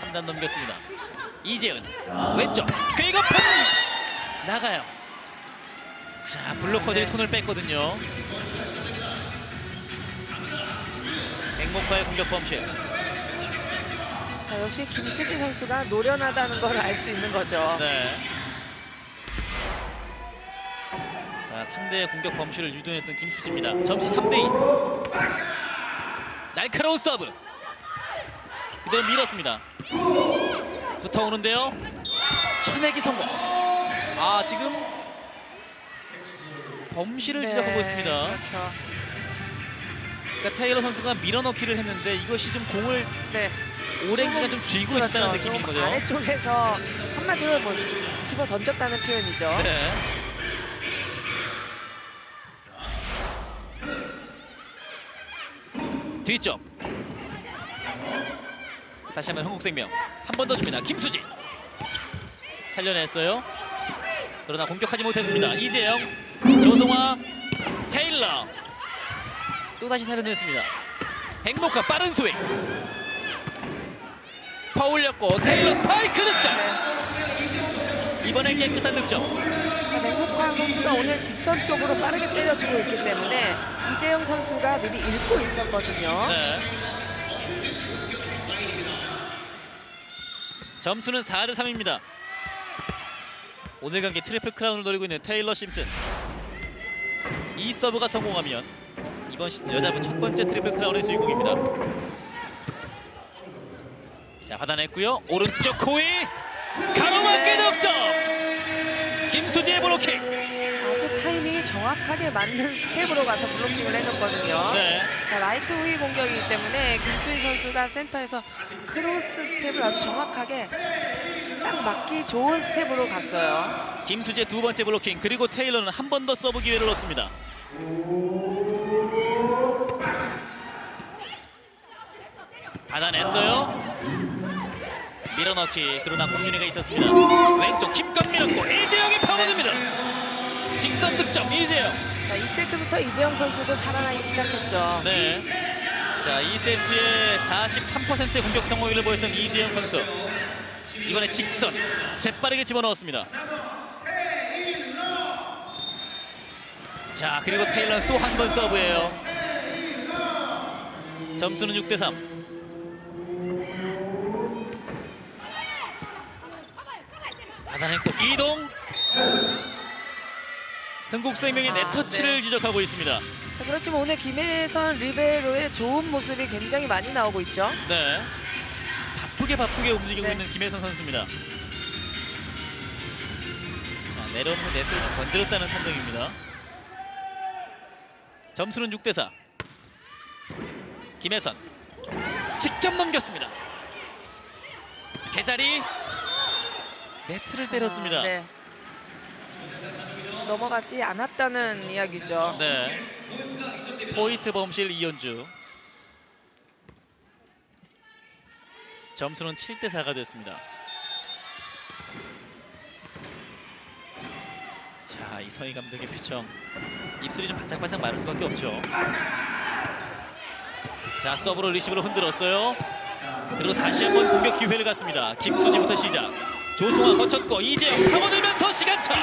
3단 넘겼습니다. 이재은 왼쪽 그리고 펀 나가요. 자, 블로커들이 손을 뺐거든요. 백목화의 공격 범실. 자, 역시 김수지 선수가 노련하다는 걸 알 수 있는 거죠. 네. 자, 상대의 공격 범실을 유도했던 김수지입니다. 점수 3대2. 날카로운 서브. 그대로 밀었습니다. 붙어오는데요. 쳐내기 성공. 지금 범실을 지적하고 있습니다. 그렇죠. 그러니까 테일러 선수가 밀어넣기를 했는데 이것이 좀 공을 네. 오랜 기간 좀 쥐고 있었다는 그렇죠. 느낌인 좀 거죠. 아래쪽에서 한마디로 뭐 집어 던졌다는 표현이죠. 네. 뒤쪽. 다시 한번 흥국생명 한 번 더 줍니다. 김수지 살려냈어요. 그러나 공격하지 못했습니다. 이재영, 조성화, 테일러 또다시 살려냈습니다. 백목화 빠른 스윙. 파울렸고 테일러 스파이크 득점. 이번엔 깨끗한 득점. 자, 백목화 선수가 오늘 직선 쪽으로 빠르게 때려주고 있기 때문에 이재영 선수가 미리 읽고 있었거든요. 네. 점수는 4대3입니다. 오늘 경기 트리플 크라운을 노리고 있는 테일러 심슨. 이 서브가 성공하면 이번 시즌 여자분 첫 번째 트리플 크라운의 주인공입니다. 자, 받아냈고요. 오른쪽 코이 가로막기 득점. 김수지의 블로킹. 아주 타이밍이 정확하게 맞는 스텝으로 가서 블로킹을 해줬거든요. 네. 자, 라이트 후위 공격이기 때문에 김수희 선수가 센터에서 크로스 스텝을 아주 정확하게 딱 맞기 좋은 스텝으로 갔어요. 김수지의 두 번째 블로킹. 그리고 테일러는 한 번 더 서브 기회를 얻습니다. 받아냈어요. 밀어넣기. 그러나 공윤희가 있었습니다. 왼쪽 힘껏 밀었고 이재영이 파고듭니다. 직선 득점 이재영. 자, 2세트부터 이재영 선수도 살아나기 시작했죠. 네. 자, 2세트에 43%의 공격 성공률을 보였던 이재영 선수. 이번에 직선 재빠르게 집어넣었습니다. 자, 그리고 테일러는 또 한 번 서브예요. 점수는 6대3. 받아냈고 이동. 흥국생명의 네터치를 네. 지적하고 있습니다. 자, 그렇지만 오늘 김혜선 리베로의 좋은 모습이 굉장히 많이 나오고 있죠. 네. 바쁘게 움직이고 네. 있는 김혜선 선수입니다. 자, 내려오는 넷을 좀 건드렸다는 판정입니다. 점수는 6대4. 김혜선 직접 넘겼습니다. 제자리 네트를 때렸습니다. 네. 넘어가지 않았다는 이야기죠. 네. 포인트 범실 이현주. 점수는 7대4가 됐습니다. 자, 이성희 감독의 표정. 입술이 좀 바짝바짝 마를 수밖에 없죠. 자, 서브로 리시브로 흔들었어요. 그리고 다시 한번 공격 기회를 갖습니다. 김수지부터 시작. 조승화 거쳤고 이재영 파고들면서 시간차.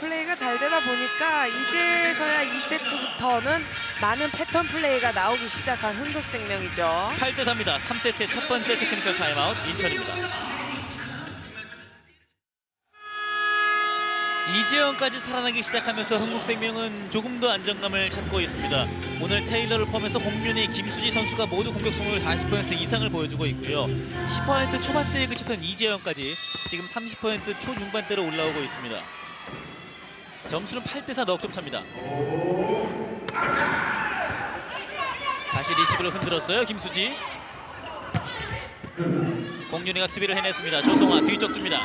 플레이가 잘 되다 보니까 이제서야 2세트부터는 많은 패턴 플레이가 나오기 시작한 흥국생명이죠. 8대4입니다. 3세트의 첫 번째 테크니컬 타임아웃 인천입니다. 이재영까지 살아나기 시작하면서 흥국생명은 조금 더 안정감을 찾고 있습니다. 오늘 테일러를 포함해서 홍윤희, 김수지 선수가 모두 공격 성공률 40% 이상을 보여주고 있고요. 10% 초반대에 그쳤던 이재영까지 지금 30% 초중반대로 올라오고 있습니다. 점수는 8대4 넉점 차입니다. 다시 리시브를 흔들었어요. 김수지. 공윤희가 수비를 해냈습니다. 조성아 뒤쪽 줍니다.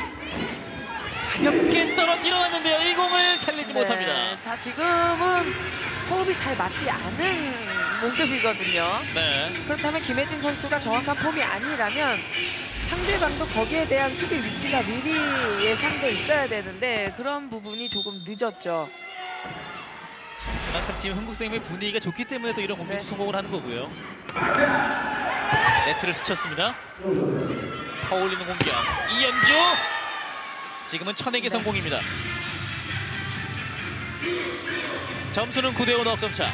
가볍게 떨어뜨려놨는데요. 이 공을 살리지 못합니다. 자, 지금은 호흡이 잘 맞지 않은 모습이거든요. 네. 그렇다면 김혜진 선수가 정확한 폼이 아니라면 상대방도 거기에 대한 수비 위치가 미리 예상돼 있어야 되는데 그런 부분이 조금 늦었죠. 그만큼 지금 흥국생명의 분위기가 좋기 때문에 또 이런 공격 성공을 하는 거고요. 네트를 스쳤습니다. 퍼올리는 공격. 이연주. 지금은 쳐내기 성공입니다. 점수는 9대5 넉점 차.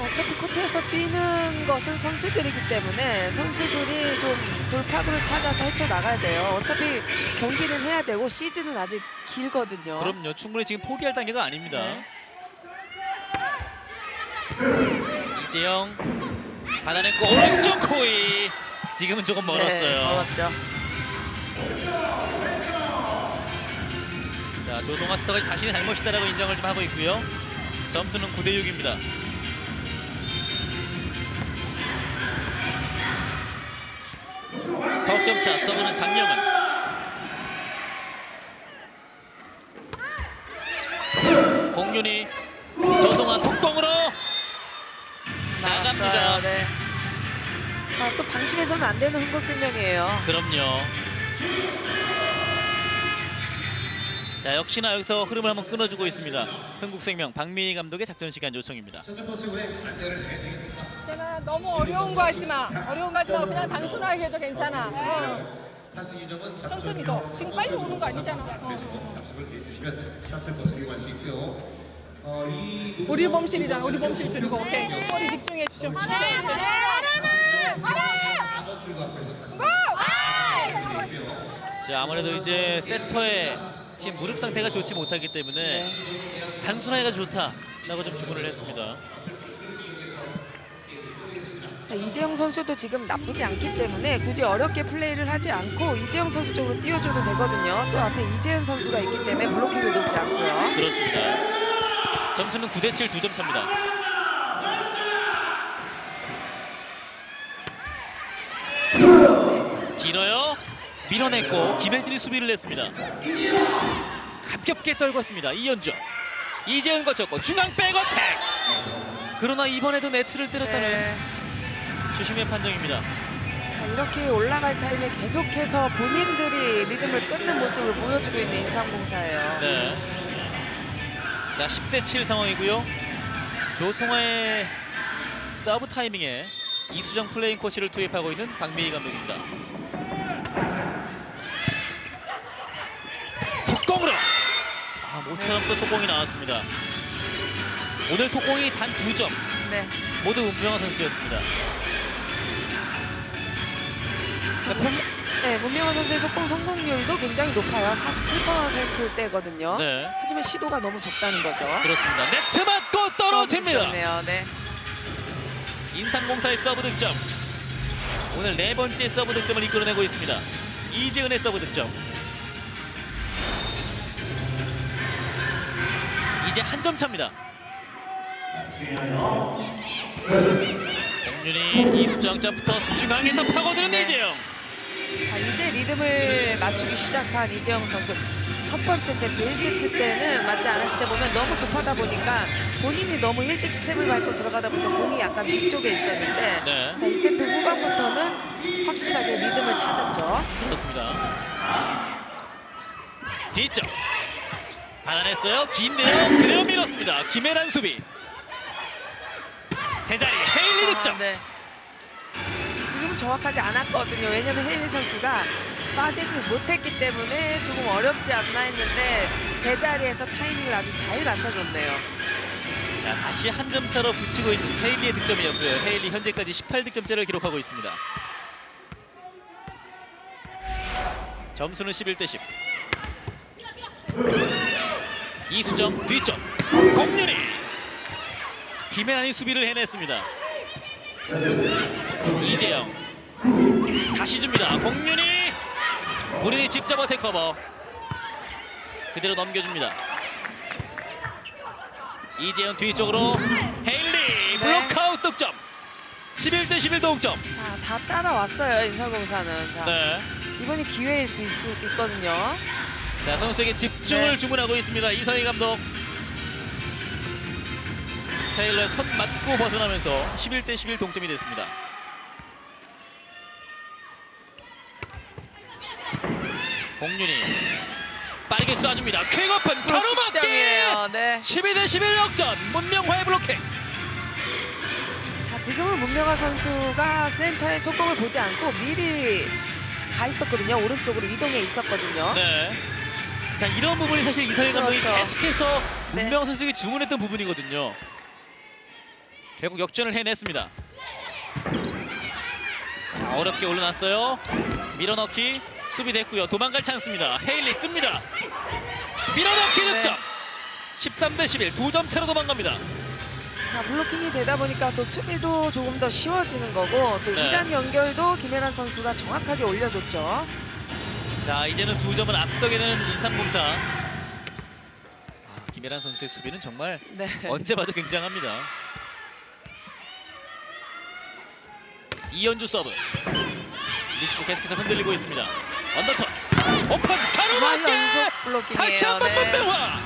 어차피 코트에서 뛰는 것은 선수들이기 때문에 선수들이 좀 돌파구를 찾아서 헤쳐나가야 돼요. 어차피 경기는 해야 되고 시즌은 아직 길거든요. 그럼요. 충분히 지금 포기할 단계가 아닙니다. 네. 이재영 받아냈고 오른쪽 코이. 지금은 조금 멀었어요. 네, 멀었죠. 자, 조성아 스터가 자신의 잘못이다라고 인정을 좀 하고 있고요. 점수는 9대6입니다. 석점차 서브는 장영은. 공윤희 조성아 속공으로 나갑니다. 나왔어요. 네. 자, 또 방심해서는 안 되는 흥국생명이에요. 그럼요. 자, 역시나 여기서 흐름을 한번 끊어주고 있습니다. 흥국생명 박미희 감독의 작전 시간 요청입니다. 전체 코스 운행 안내를 해드리겠습니다. 있잖아, 너무 어려운 거 하지 마. 어려운 거 하지 마. 그냥 단순하게 해도 괜찮아. 타승 이점은 천천히 더. 지금 빨리 오는 거 아니잖아. 답습을 해주시면 셔틀 버스 이용할 수 있고요. 우리 범실이잖아. 우리 범실 줄이고. 오케이. 머리 집중해 주십시오. 출구 앞에서 다시 자, 아무래도 이제 세터의 지금 무릎 상태가 좋지 못하기 때문에 단순하게가 좋다라고 좀 주문을 했습니다. 자, 이재영 선수도 지금 나쁘지 않기 때문에 굳이 어렵게 플레이를 하지 않고 이재영 선수 쪽으로 띄워줘도 되거든요. 또 앞에 이재현 선수가 있기 때문에 블로킹을 놓지 않고요. 그렇습니다. 점수는 9대7 2점 차입니다. 길어요. 밀어냈고 김혜진이 수비를 했습니다. 가볍게 떨궜습니다. 이연주. 이재은 거쳤고 중앙 백어택. 그러나 이번에도 네트를 때렸다는 네. 주심의 판정입니다. 자, 이렇게 올라갈 타임에 계속해서 본인들이 리듬을 끊는 모습을 보여주고 있는 인삼공사예요. 네. 자, 10대7 상황이고요. 조성아의 서브 타이밍에 이수정 플레잉 코치를 투입하고 있는 박미희 감독입니다. 속공으로! 모처럼 또 속공이 나왔습니다. 오늘 속공이 단 2점. 네. 모두 문명환 선수였습니다. 네, 문명환 선수의 속공 성공률도 굉장히 높아요. 47%대거든요. 네, 하지만 시도가 너무 적다는 거죠. 그렇습니다. 네트 맞고 떨어집니다. 좋네요. 네. 인삼공사의 서브 득점. 오늘 4번째 서브 득점을 이끌어내고 있습니다. 이재은의 서브 득점. 이제 한 점 차입니다. 공윤희 이수정 점부터 중앙에서 파고드는 네. 이재영. 자, 이제 리듬을 맞추기 시작한 이재영 선수. 첫 번째 세트 1세트 때는 맞지 않았을 때 보면 너무 급하다 보니까 본인이 너무 일찍 스텝을 밟고 들어가다 보니까 공이 약간 뒤쪽에 있었는데 네. 자, 2세트 후반부터는 확실하게 리듬을 찾았죠. 그렇습니다. 뒤쪽 받아냈어요. 긴데요. 그대로 밀었습니다. 김혜란 수비. 제자리 헤일리 득점. 네. 지금은 정확하지 않았거든요. 왜냐면 헤일리 선수가 빠지지 못했기 때문에 조금 어렵지 않나 했는데 제자리에서 타이밍을 아주 잘 맞춰줬네요. 자, 다시 한 점 차로 붙이고 있는 헤일리의 득점이었고요. 헤일리 현재까지 18득점째를 기록하고 있습니다. 점수는 11대10. 이수정 뒤쪽 공윤희. 김혜란이 수비를 해냈습니다. 이재영 다시 줍니다. 공윤희 본인이 직접 어택 커버 그대로 넘겨줍니다. 이재영 뒤쪽으로 헤일리 블록아웃 득점. 11대 11 동점. 자, 다 따라왔어요 인삼공사는. 자, 네. 이번이 기회일 수 있거든요. 자, 선수에게 집중을 네. 주문하고 있습니다. 이성희 감독. 테일러의 손 맞고 벗어나면서 11대 11 동점이 됐습니다. 공윤희 빠르게 쏴줍니다. 퀵오픈 바로 맞게. 득점이에요. 네. 12대 11 역전. 문명화의 블로킹. 자, 지금은 문명화 선수가 센터의 속공을 보지 않고 미리 가 있었거든요. 오른쪽으로 이동해 있었거든요. 네. 자, 이런 부분이 사실 이성희 감독이 그렇죠. 계속해서 네. 문명화 선수에게 주문했던 부분이거든요. 결국 역전을 해냈습니다. 자, 어렵게 올려놨어요. 밀어넣기 수비됐고요. 도망갈 찬스입니다. 헤일리 뜹니다. 밀어넣기 네. 득점. 13대 11 2점 차로 도망갑니다. 자, 블로킹이 되다 보니까 또 수비도 조금 더 쉬워지는 거고 또 네. 2단 연결도 김혜란 선수가 정확하게 올려줬죠. 자, 이제는 2점을 앞서게 되는 인삼공사. 김혜란 선수의 수비는 정말 네. 언제 봐도 굉장합니다. 이현주 서브. 리시브 계속해서 흔들리고 있습니다. 언더토스. 오픈 가로막기. 연속 블로킹이에요. 다시 한번 네. 문명화.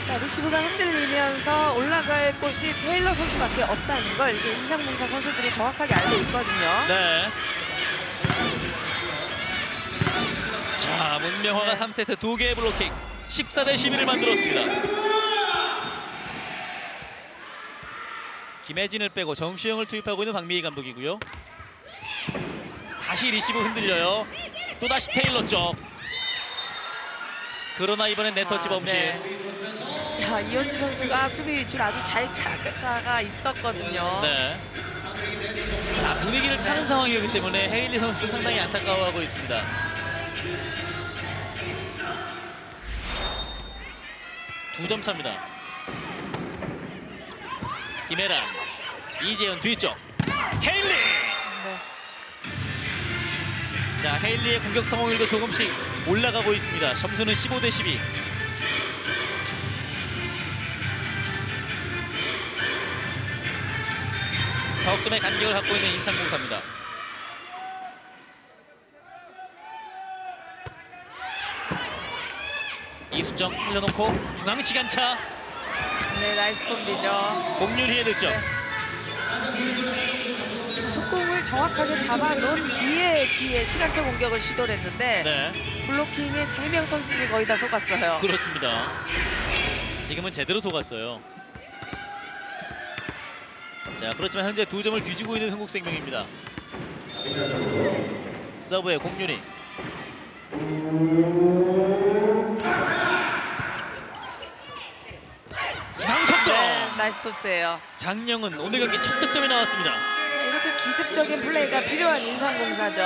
자, 리시브가 흔들리면서 올라갈 곳이 테일러 선수밖에 없다는 걸 이제 인삼공사 선수들이 정확하게 알고 있거든요. 네. 자, 문명화가 네. 3세트 2개의 블로킹. 14대 11을 만들었습니다. 김혜진을 빼고 정시영을 투입하고 있는 박미희 감독이고요. 다시 리시브 흔들려요. 또다시 테일러 쪽. 그러나 이번엔 네터치 범실. 네. 야, 이현주 선수가 수비 위치를 아주 잘 차가 있었거든요. 네. 자, 분위기를 타는 상황이었기 때문에 헤일리 선수도 상당히 안타까워하고 있습니다. 두 점 차입니다. 김혜란, 이재현 뒤쪽. 헤일리! 네. 자, 헤일리의 공격 성공률도 조금씩 올라가고 있습니다. 점수는 15대 12. 석점의 간격을 갖고 있는 인삼공사입니다. 이수정 살려놓고 중앙 시간차. 네, 나이스 콤비죠. 공률희의 득점. 네. 자, 속공을 정확하게 잡아놓은 뒤에 시간차 공격을 시도를 했는데 네, 블로킹에 3명 선수들이 거의 다 속았어요. 그렇습니다. 지금은 제대로 속았어요. 자, 그렇지만 현재 2점을 뒤지고 있는 흥국생명입니다. 서브의 공윤희. 중앙속도. 네, 나이스 토스예요. 장영은 오늘 경기 첫 득점이 나왔습니다. 자, 이렇게 기습적인 플레이가 필요한 인삼공사죠.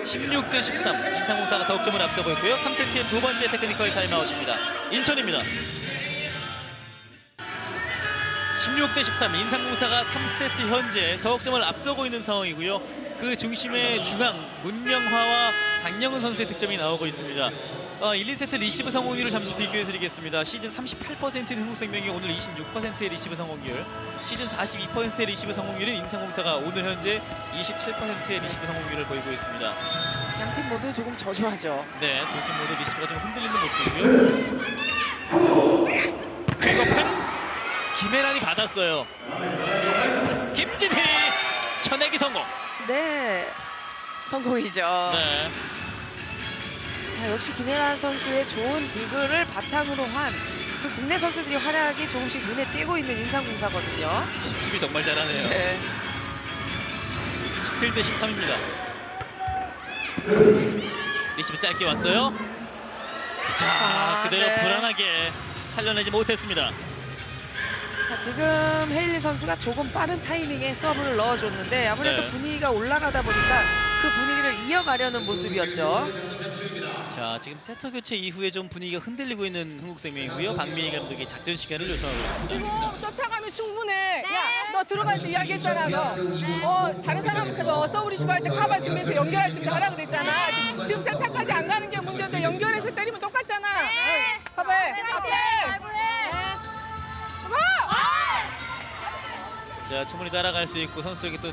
16대 13. 인삼공사가 석점을 앞서고 있고요. 3세트의 두 번째 테크니컬 타임아웃입니다. 인천입니다. 16대 13. 인삼공사가 3세트 현재 석점을 앞서고 있는 상황이고요. 그 중심의 중앙 문명화와 장영은 선수의 득점이 나오고 있습니다. 1, 2세트 리시브 성공률을 잠시 비교해드리겠습니다. 시즌 38%인 흥국생명이 오늘 26%의 리시브 성공률, 시즌 42%의 리시브 성공률인 인삼공사가 오늘 현재 27%의 리시브 성공률을 보이고 있습니다. 양팀 모두 조금 저조하죠. 네, 두 팀 모두 리시브가 좀 흔들리는 모습이고요. 퀵오픈 김혜란이 받았어요. 김진희 쳐내기 성공. 네, 성공이죠. 네. 자, 역시 김혜란 선수의 좋은 디그를 바탕으로 한 지금 국내 선수들이 활약이 조금씩 눈에 띄고 있는 인삼공사거든요. 수비 정말 잘하네요. 네. 17대 13입니다. 리시브 짧게 왔어요. 자, 그대로 네. 불안하게 살려내지 못했습니다. 자, 자, 지금 헤일리 선수가 조금 빠른 타이밍에 서브를 넣어줬는데 아무래도 네. 분위기가 올라가다 보니까 그 분위기를 이어가려는 모습이었죠. 자, 지금 세터 교체 이후에 좀 분위기가 흔들리고 있는 흥국생명이고요. 박민희 감독이 작전 시간을 요청하고 있습니다. 지금 쫓아가면 충분해. 야, 너 들어갈 때 이야기했잖아. 너 다른 사람한테 너 서브 리시브 할 때 카바 준비해서 연결할 준비 하라 그랬잖아. 지금 센터까지 안 가는 게 문제인데 연결해서 때리면 똑같잖아. 카바해. 자, 충분히 따라갈 수 있고 선수에게 또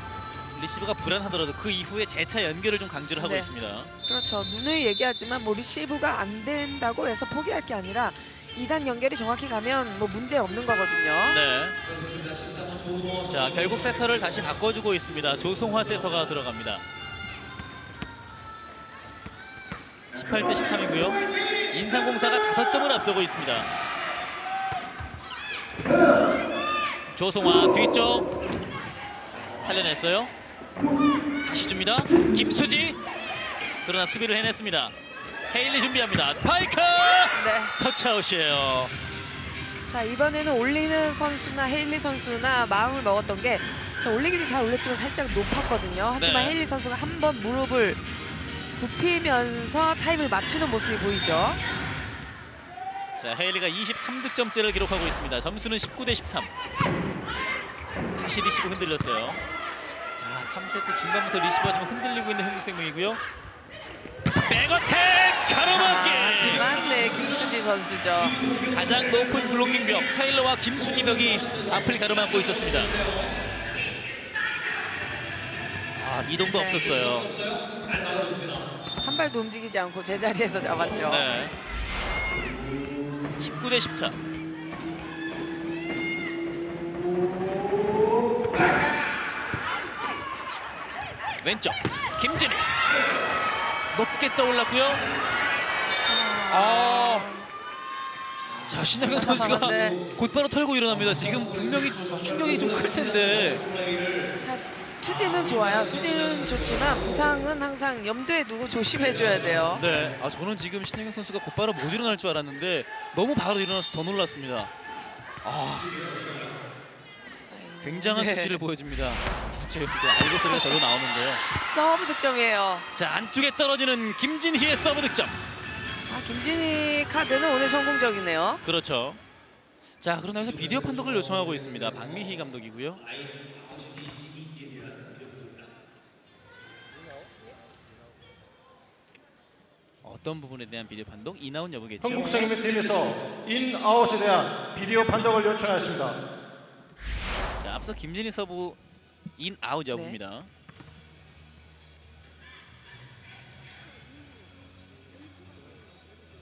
리시브가 불안하더라도 그 이후에 재차 연결을 좀 강조를 하고 네. 있습니다. 그렇죠. 누누이 얘기하지만 뭐 리시브가 안 된다고 해서 포기할 게 아니라 2단 연결이 정확히 가면 뭐 문제 없는 거거든요. 네. 자, 결국 세터를 다시 바꿔주고 있습니다. 조송화 세터가 들어갑니다. 18대 13이고요. 인삼공사가 5점을 앞서고 있습니다. 조송화 뒤쪽 살려냈어요. 다시 줍니다. 김수지. 그러나 수비를 해냈습니다. 헤일리 준비합니다. 스파이크! 네. 터치아웃이에요. 자, 이번에는 올리는 선수나 헤일리 선수나 마음을 먹었던 게 자, 올리기도 잘 올렸지만 살짝 높았거든요. 하지만 네. 헤일리 선수가 한 번 무릎을 굽히면서 타임을 맞추는 모습이 보이죠. 자, 헤일리가 23득점째를 기록하고 있습니다. 점수는 19대 13. 다시 리시브 흔들렸어요. 자, 3세트 중반부터 리시브가 좀 흔들리고 있는 흥국생명이고요. 백어택 가로막기. 하지만 네, 김수지 선수죠. 가장 높은 블로킹 벽 타일러와 김수지 벽이 앞을 가로막고 있었습니다. 아, 미동도 네. 없었어요. 한 발도 움직이지 않고 제자리에서 잡았죠. 네. 19대 14. 왼쪽 김진희 높게 떠올랐고요. 자, 신하경 선수가 네. 곧바로 털고 일어납니다. 지금 분명히 충격이 좀 클 텐데. 자, 투지는 좋아요. 투지는 좋지만 부상은 항상 염두에 두고 조심해줘야 돼요. 네, 아, 저는 지금 신하경 선수가 곧바로 못 일어날 줄 알았는데 너무 바로 일어나서 더 놀랐습니다. 아, 굉장한 네. 투지를 보여줍니다. 기수체 알고 소리가 절로 나오는데요. 서브 득점이에요. 자, 안쪽에 떨어지는 김진희의 서브 득점. 아, 김진희 카드는 오늘 성공적이네요. 그렇죠. 자, 그러나 여기서 비디오 판독을 요청하고 있습니다. 박미희 감독이고요. 어떤 부분에 대한 비디오 판독? 인아웃 여부겠죠. 흥국생명팀에서 인아웃에 대한 비디오 판독을 요청하였습니다. 자, 앞서 김진희 서브 인아웃 여부입니다.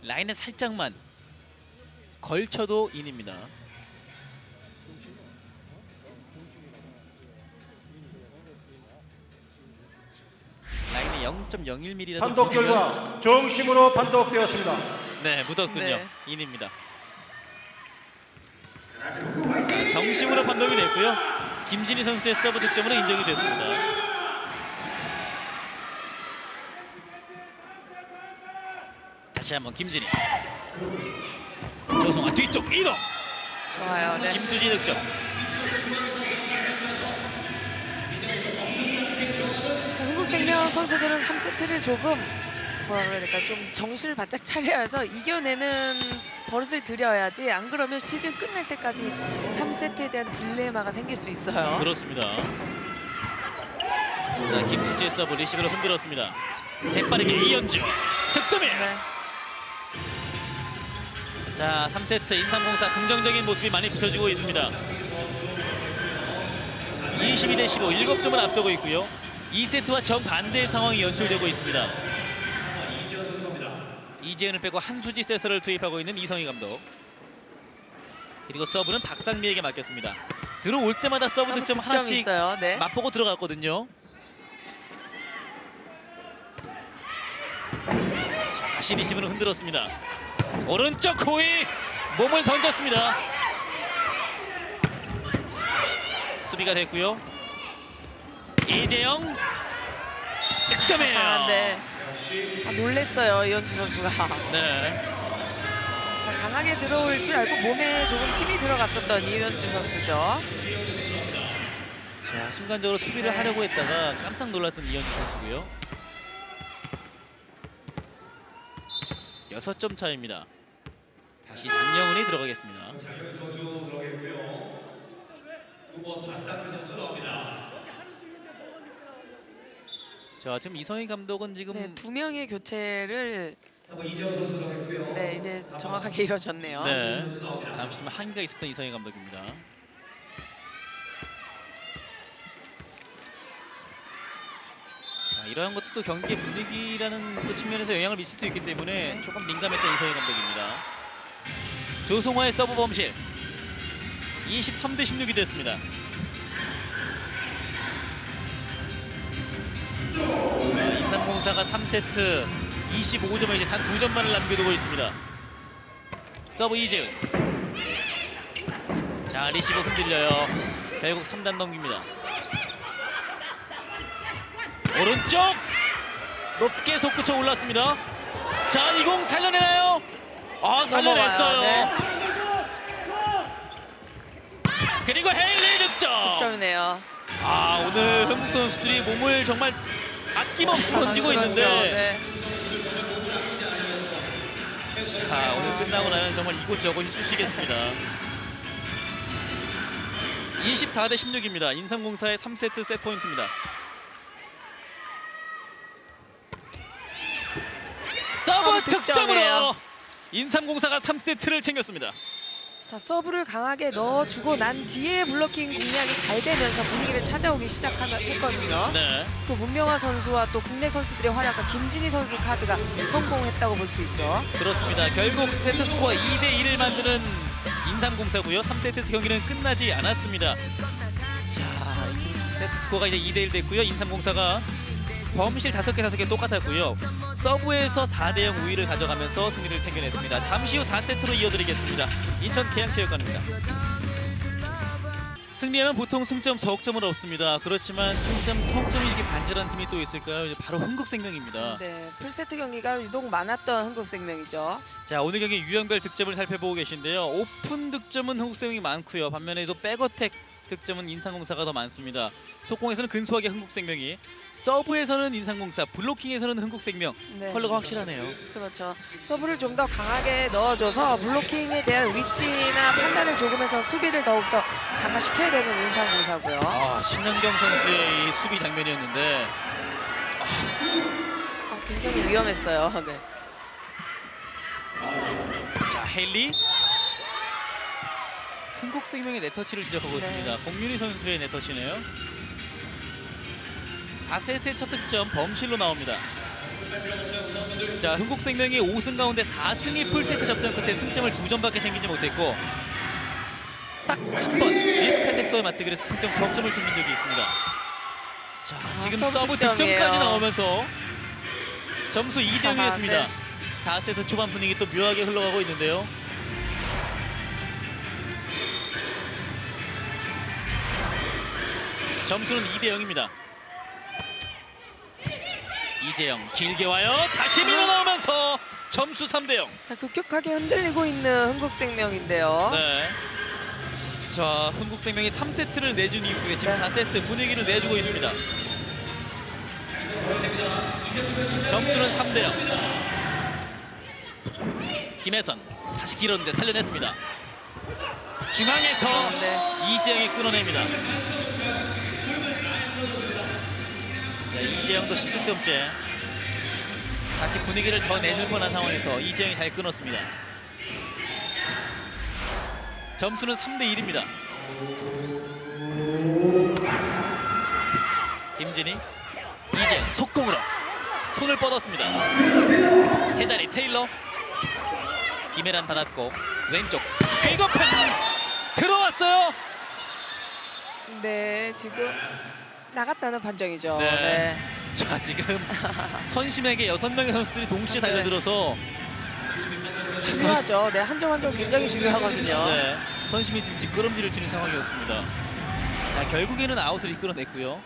라인에 살짝만 걸쳐도 인입니다. 라인에 0.01mm라도 판독 결과 정심으로 판독되었습니다. 네, 묻었군요. 네. 인입니다. 자, 정심으로 판독이 됐고요. 김진희 선수의 서브 득점으로 인정이 됐습니다. 다시 한번 김진희. 조성아 뒤쪽 이동. 좋아요. 네. 김수지 득점. 자, 흥국생명 선수들은 3세트를 조금 뭐라 그래야 될까 좀 정신을 바짝 차려야 해서 이겨내는 버릇을 들여야지 안 그러면 시즌 끝날 때까지 3세트에 대한 딜레마가 생길 수 있어요. 그렇습니다. 자, 김수지의 서브 리시브를 흔들었습니다. 재빠르게 이현주 득점이에요. 네. 자, 3세트 인삼공사 긍정적인 모습이 많이 비춰지고 있습니다. 22대 15, 7점을 앞서고 있고요. 2세트와 정반대의 상황이 연출되고 있습니다. 이재은을 빼고 한수지 세터를 투입하고 있는 이성희 감독. 그리고 서브는 박상미에게 맡겼습니다. 들어올 때마다 서브 득점 득점이 하나씩 있어요. 네. 맛보고 들어갔거든요. 자, 다시 리시브는 흔들었습니다. 오른쪽 코이 몸을 던졌습니다. 수비가 됐고요. 이재영 득점이에요. 아, 네. 아, 놀랬어요 이현주 선수가. 네. 자, 강하게 들어올 줄 알고 몸에 조금 힘이 들어갔었던 이현주 선수죠. 자, 순간적으로 수비를 네. 하려고 했다가 깜짝 놀랐던 이현주 선수고요. 6점 차입니다. 다시 장영은이 들어가겠습니다. 장현 선수 들어가겠고요. 9번 박상규 선수 나옵니다. 자, 지금 이성희 감독은 지금 네, 2명의 교체를 3번 이재호 선수 들어가겠고요. 네, 이제 정확하게 이뤄졌네요. 네, 잠시 좀 한계가 있었던 이성희 감독입니다. 자, 이러한 것도 또 경기의 분위기라는 또 측면에서 영향을 미칠 수 있기 때문에 네. 조금 민감했던 이성희 감독입니다. 조성화의 서브 범실 23대 16이 됐습니다. 인삼공사가 3세트 25점을 이제 단 2점만을 남겨두고 있습니다. 서브 이재훈. 자, 리시브 흔들려요. 결국 3단 넘깁니다. 오른쪽 높게 솟구쳐 올랐습니다. 자, 이 공 살려내나요? 살려냈어요. 넘어가요. 네. 그리고 헤일리 득점. 득점이네요. 오늘 한국 선수들이 몸을 정말 아낌없이 던지고 그렇죠. 있는데 네. 오늘 끝나고 나면 정말 이곳저곳이 쑤시겠습니다. 24대 16입니다. 인삼공사의 3세트 셋 포인트입니다. 서브 서브 득점으로 득점이에요. 인삼공사가 3세트를 챙겼습니다. 자, 서브를 강하게 넣어주고 난 뒤에 블로킹 공략이 잘 되면서 분위기를 찾아오기 시작했거든요. 네. 또 문명화 선수와 또 국내 선수들의 활약과 김진희 선수 카드가 성공했다고 볼 수 있죠. 그렇습니다. 결국 세트 스코어 2대 1을 만드는 인삼공사고요. 3세트 경기는 끝나지 않았습니다. 자, 세트 스코어가 이제 2대 1 됐고요. 인삼공사가 범실 5개 똑같았고요. 서브에서 4대 0 우위를 가져가면서 승리를 챙겨냈습니다. 잠시 후 4세트로 이어드리겠습니다. 인천 계양체육관입니다. 승리하면 보통 승점 석점은 없습니다. 그렇지만 승점 석점이 이렇게 반절한 팀이 또 있을까요? 이제 바로 흥국생명입니다. 네, 풀세트 경기가 유독 많았던 한국생명이죠. 자, 오늘 경기 유형별 득점을 살펴보고 계신데요. 오픈 득점은 흥국생명이 많고요. 반면에 또 백어택 득점은 인삼공사가 더 많습니다. 속공에서는 근소하게 흥국생명이, 서브에서는 인삼공사, 블로킹에서는 흥국생명. 네. 컬러가 확실하네요. 그렇죠. 서브를 좀 더 강하게 넣어줘서 블로킹에 대한 위치나 판단을 조금 해서 수비를 더욱더 강화시켜야 되는 인삼공사고요. 신현경 선수의 이 수비 장면이었는데 굉장히 위험했어요. 네. 자, 헤일리 흥국생명의 네터치를 지적하고 네. 있습니다. 공윤희 선수의 네터치네요. 4세트의 첫 득점 범실로 나옵니다. 자, 흥국생명이 5승 가운데 4승이 풀세트 접전 끝에 승점을 2점밖에 챙기지 못했고 딱 한 번 GS 칼텍스와의 맞대결에서 승점 석점을 챙긴 적이 있습니다. 자, 지금 서브 서브 득점이에요. 득점까지 나오면서 점수 2대 0이었습니다. 네. 4세트 초반 분위기 또 묘하게 흘러가고 있는데요. 점수는 2대 0입니다. 이재영 길게 와요. 다시 밀어 넣으면서 점수 3대 0. 자, 급격하게 흔들리고 있는 흥국생명인데요. 네. 자, 흥국생명이 3세트를 내준 이후에 지금 네. 4세트 분위기를 내주고 있습니다. 점수는 3대 0. 김혜선 다시 길었는데 살려냈습니다. 중앙에서 네. 이재영이 끊어냅니다. 네, 이재영도 10득점째. 다시 분위기를 더 내줄 뻔한 상황에서 이재영이 잘 끊었습니다. 점수는 3대 1입니다. 김진희, 이재영 속공으로 손을 뻗었습니다. 제자리 테일러, 김혜란 받았고 왼쪽 퀵오픈 들어왔어요. 네, 지금 나갔다는 판정이죠. 네. 네. 자, 지금 선심에게 6명의 선수들이 동시에 달려들어서 중요하죠. 네, 한 점 한 점 굉장히 중요하거든요. 네, 선심이 지금 뒷걸음질을 치는 상황이었습니다. 자, 결국에는 아웃을 이끌어냈고요.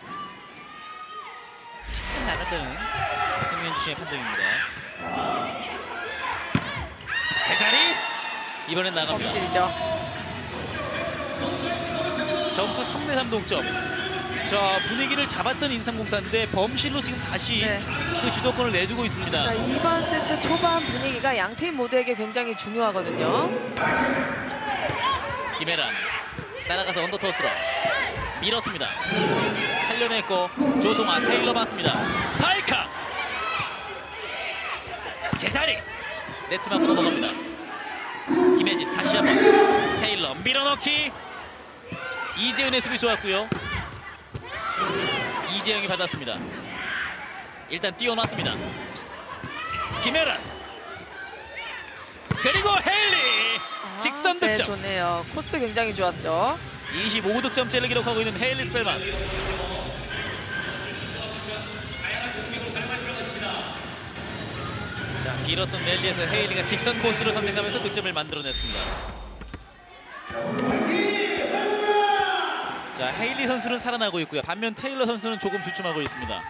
살짝 나갔다는 손흥민 주심의 판정입니다. 제자리 이번엔 나갑니다. 범실이죠. 점수 3대3 동점. 자, 분위기를 잡았던 인삼공사인데 범실로 지금 다시 네. 그 주도권을 내주고 있습니다. 자, 이번 세트 초반 분위기가 양 팀 모두에게 굉장히 중요하거든요. 김혜란 따라가서 언더토스로 밀었습니다. 살려냈고 조송아 테일러 맞습니다. 스파이크! 제자리! 네트 맞고 넘어갑니다. 김혜진 다시 한번 테일러 밀어넣기. 이재은의 수비 좋았고요. 이재영이 받았습니다. 일단 뛰어났습니다. 김혜란 그리고 헤일리 직선 네, 득점. 좋네요. 코스 굉장히 좋았죠. 25득점째를 기록하고 있는 헤일리 스펠만. 자, 길었던 랠리에서 헤일리가 직선 코스를 선택하면서 득점을 만들어냈습니다. 자, 헤일리 선수는 살아나고 있고요. 반면 테일러 선수는 조금 주춤하고 있습니다.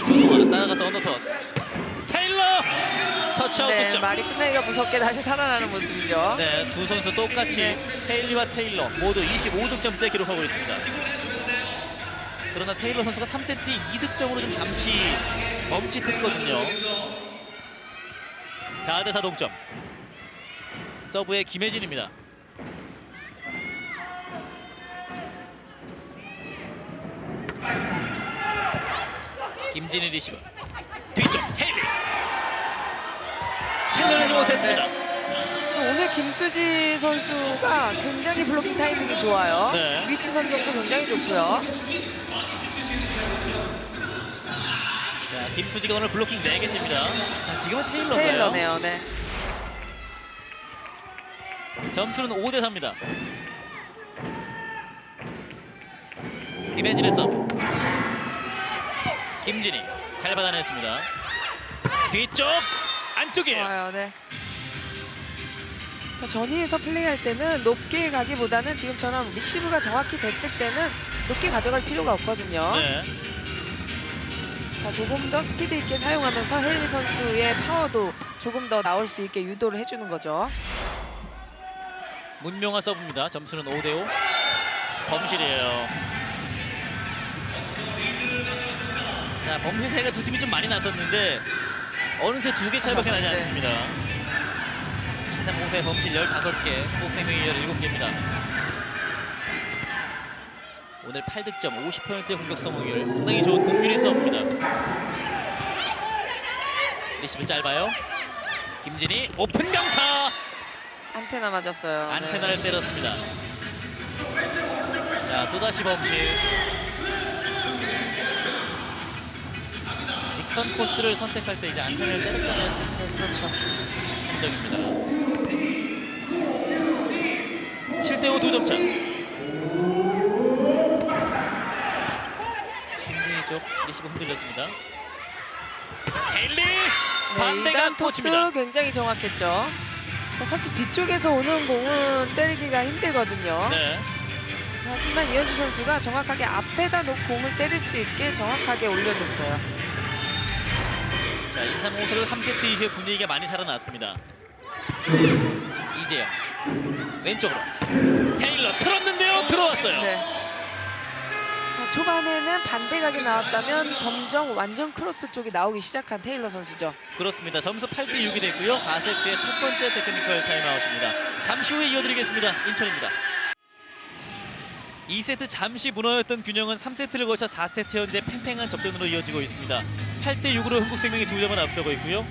조성아 따라가서 언더토스. 테일러 터치아웃 네, 득점. 말이 끝나기가 무섭게 다시 살아나는 모습이죠. 네, 두 선수 똑같이 네. 헤일리와 테일러 모두 25득점째 기록하고 있습니다. 그러나 테일러 선수가 3세트 2득점으로 좀 잠시 멈칫했거든요. 4대4 동점. 서브의 김혜진입니다. 김진희 리시버. 뒤쪽 헤일리. 살려내지 못했습니다. 자, 오늘 김수지 선수가 굉장히 블로킹 타이밍이 좋아요. 네. 위치 선정도 굉장히 좋고요. 자, 김수지가 오늘 블로킹 4개째입니다. 자, 지금은 테일러인가요? 테일러네요. 네. 점수는 5대4입니다. 김혜진의 서브. 김진희 잘 받아냈습니다. 뒤쪽 안쪽이에요. 좋아요. 네. 자, 전위에서 플레이할 때는 높게 가기보다는 지금처럼 리시브가 정확히 됐을 때는 높게 가져갈 필요가 없거든요. 네. 자, 조금 더 스피드 있게 사용하면서 헤일리 선수의 파워도 조금 더 나올 수 있게 유도를 해주는 거죠. 문명아 서브입니다. 점수는 5대5. 범실이에요. 자, 범실 차이가 두 팀이 좀 많이 났었는데 어느새 2개 차이밖에 나지 네. 않습니다. 인삼공사의 범실 15개, 한국생명이 17개입니다. 오늘 8득점, 50%의 공격 성공률, 상당히 좋은 공률이 서브입니다. 리시브 짧아요. 김진희 오픈 강타! 안테나 맞았어요. 네. 안테나를 때렸습니다. 자, 또다시 범실. 직선 코스를 선택할 때 이제 안테나를 때렸다는 네, 그렇죠. 판정입니다. 7대5 2점 차. 김진희 쪽 리시브 흔들렸습니다. 헤일리 반대가 일단 토스 꽂힙니다. 굉장히 정확했죠. 자, 사실 뒤쪽에서 오는 공은 때리기가 힘들거든요. 네. 하지만 이현주 선수가 정확하게 앞에다 놓고 공을 때릴 수 있게 정확하게 올려줬어요. 자, 인삼공사도 3세트 이후에 분위기가 많이 살아났습니다. 이재영 왼쪽으로 테일러 틀었는데요. 들어왔어요. 네. 자, 초반에는 반대각이 나왔다면 점점 완전 크로스 쪽이 나오기 시작한 테일러 선수죠. 그렇습니다. 점수 8대6이 됐고요. 4세트의 첫 번째 테크니컬 타임아웃입니다. 잠시 후에 이어드리겠습니다. 인천입니다. 2세트 잠시 무너졌던 균형은 3세트를 거쳐 4세트 현재 팽팽한 접전으로 이어지고 있습니다. 8대6으로 흥국생명이 2점을 앞서고 있고요.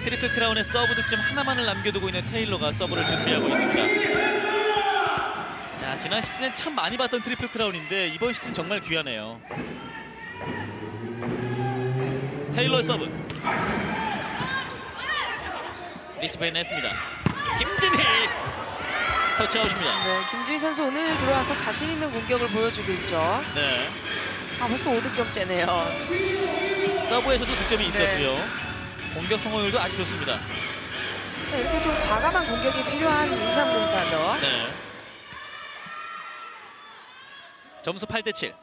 트리플 크라운의 서브 득점 하나만을 남겨두고 있는 테일러가 서브를 준비하고 있습니다. 자, 지난 시즌엔 참 많이 봤던 트리플 크라운인데 이번 시즌 정말 귀하네요. 테일러 서브. 리시브 해냈습니다. 김진희 터치아웃입니다. 네, 김주희 선수 오늘 들어와서 자신 있는 공격을 보여주고 있죠. 네. 아, 벌써 5득점째네요. 서브에서도 득점이 있었고요. 공격 성공률도 아주 좋습니다. 자, 이렇게 좀 과감한 공격이 필요한 인삼공사죠. 네. 점수 8대7.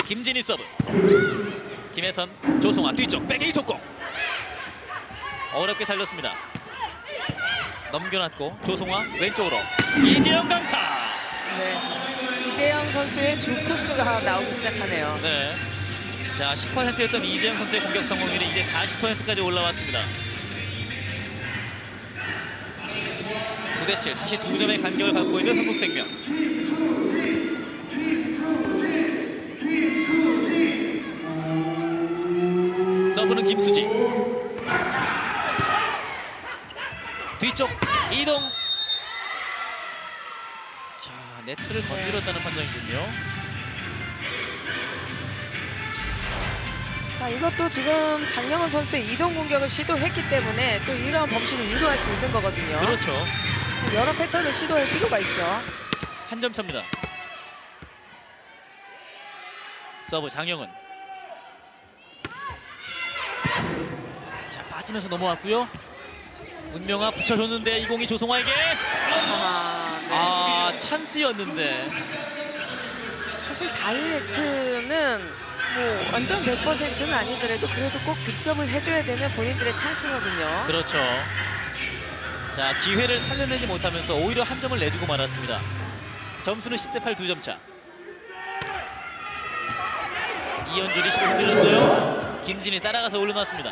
김진희 서브. 김혜선, 조송아 뒤쪽 백에이 속공. 어렵게 살렸습니다. 넘겨놨고 조송아 왼쪽으로 이재영 강타. 네. 이재영 선수의 주 코스가 나오기 시작하네요. 네. 자, 10%였던 이재영 선수의 공격 성공률이 이제 40%까지 올라왔습니다. 9대7 다시 2점의 간격을 갖고 있는 흥국생명. 서브는 김수지. 뒤쪽 이동. 자, 네트를 건드렸다는 판정이군요. 자, 이것도 지금 장영은 선수의 이동 공격을 시도했기 때문에 또 이런 범실을 유도할 수 있는 거거든요. 그렇죠. 여러 패턴을 시도할 필요가 있죠. 한 점 차입니다. 서브 장영은. 자, 빠지면서 넘어왔고요. 운명아 붙여줬는데 이 공이 조송아에게. 아, 찬스였는데. 사실 다이렉트는 뭐 완전 100%는 아니더라도 그래도 꼭 득점을 해줘야 되는 본인들의 찬스거든요. 그렇죠. 자, 기회를 살려내지 못하면서 오히려 한 점을 내주고 말았습니다. 점수는 10대8 2점 차. 이현주 리시브 흔들렸어요. 김진이 따라가서 올려놨습니다.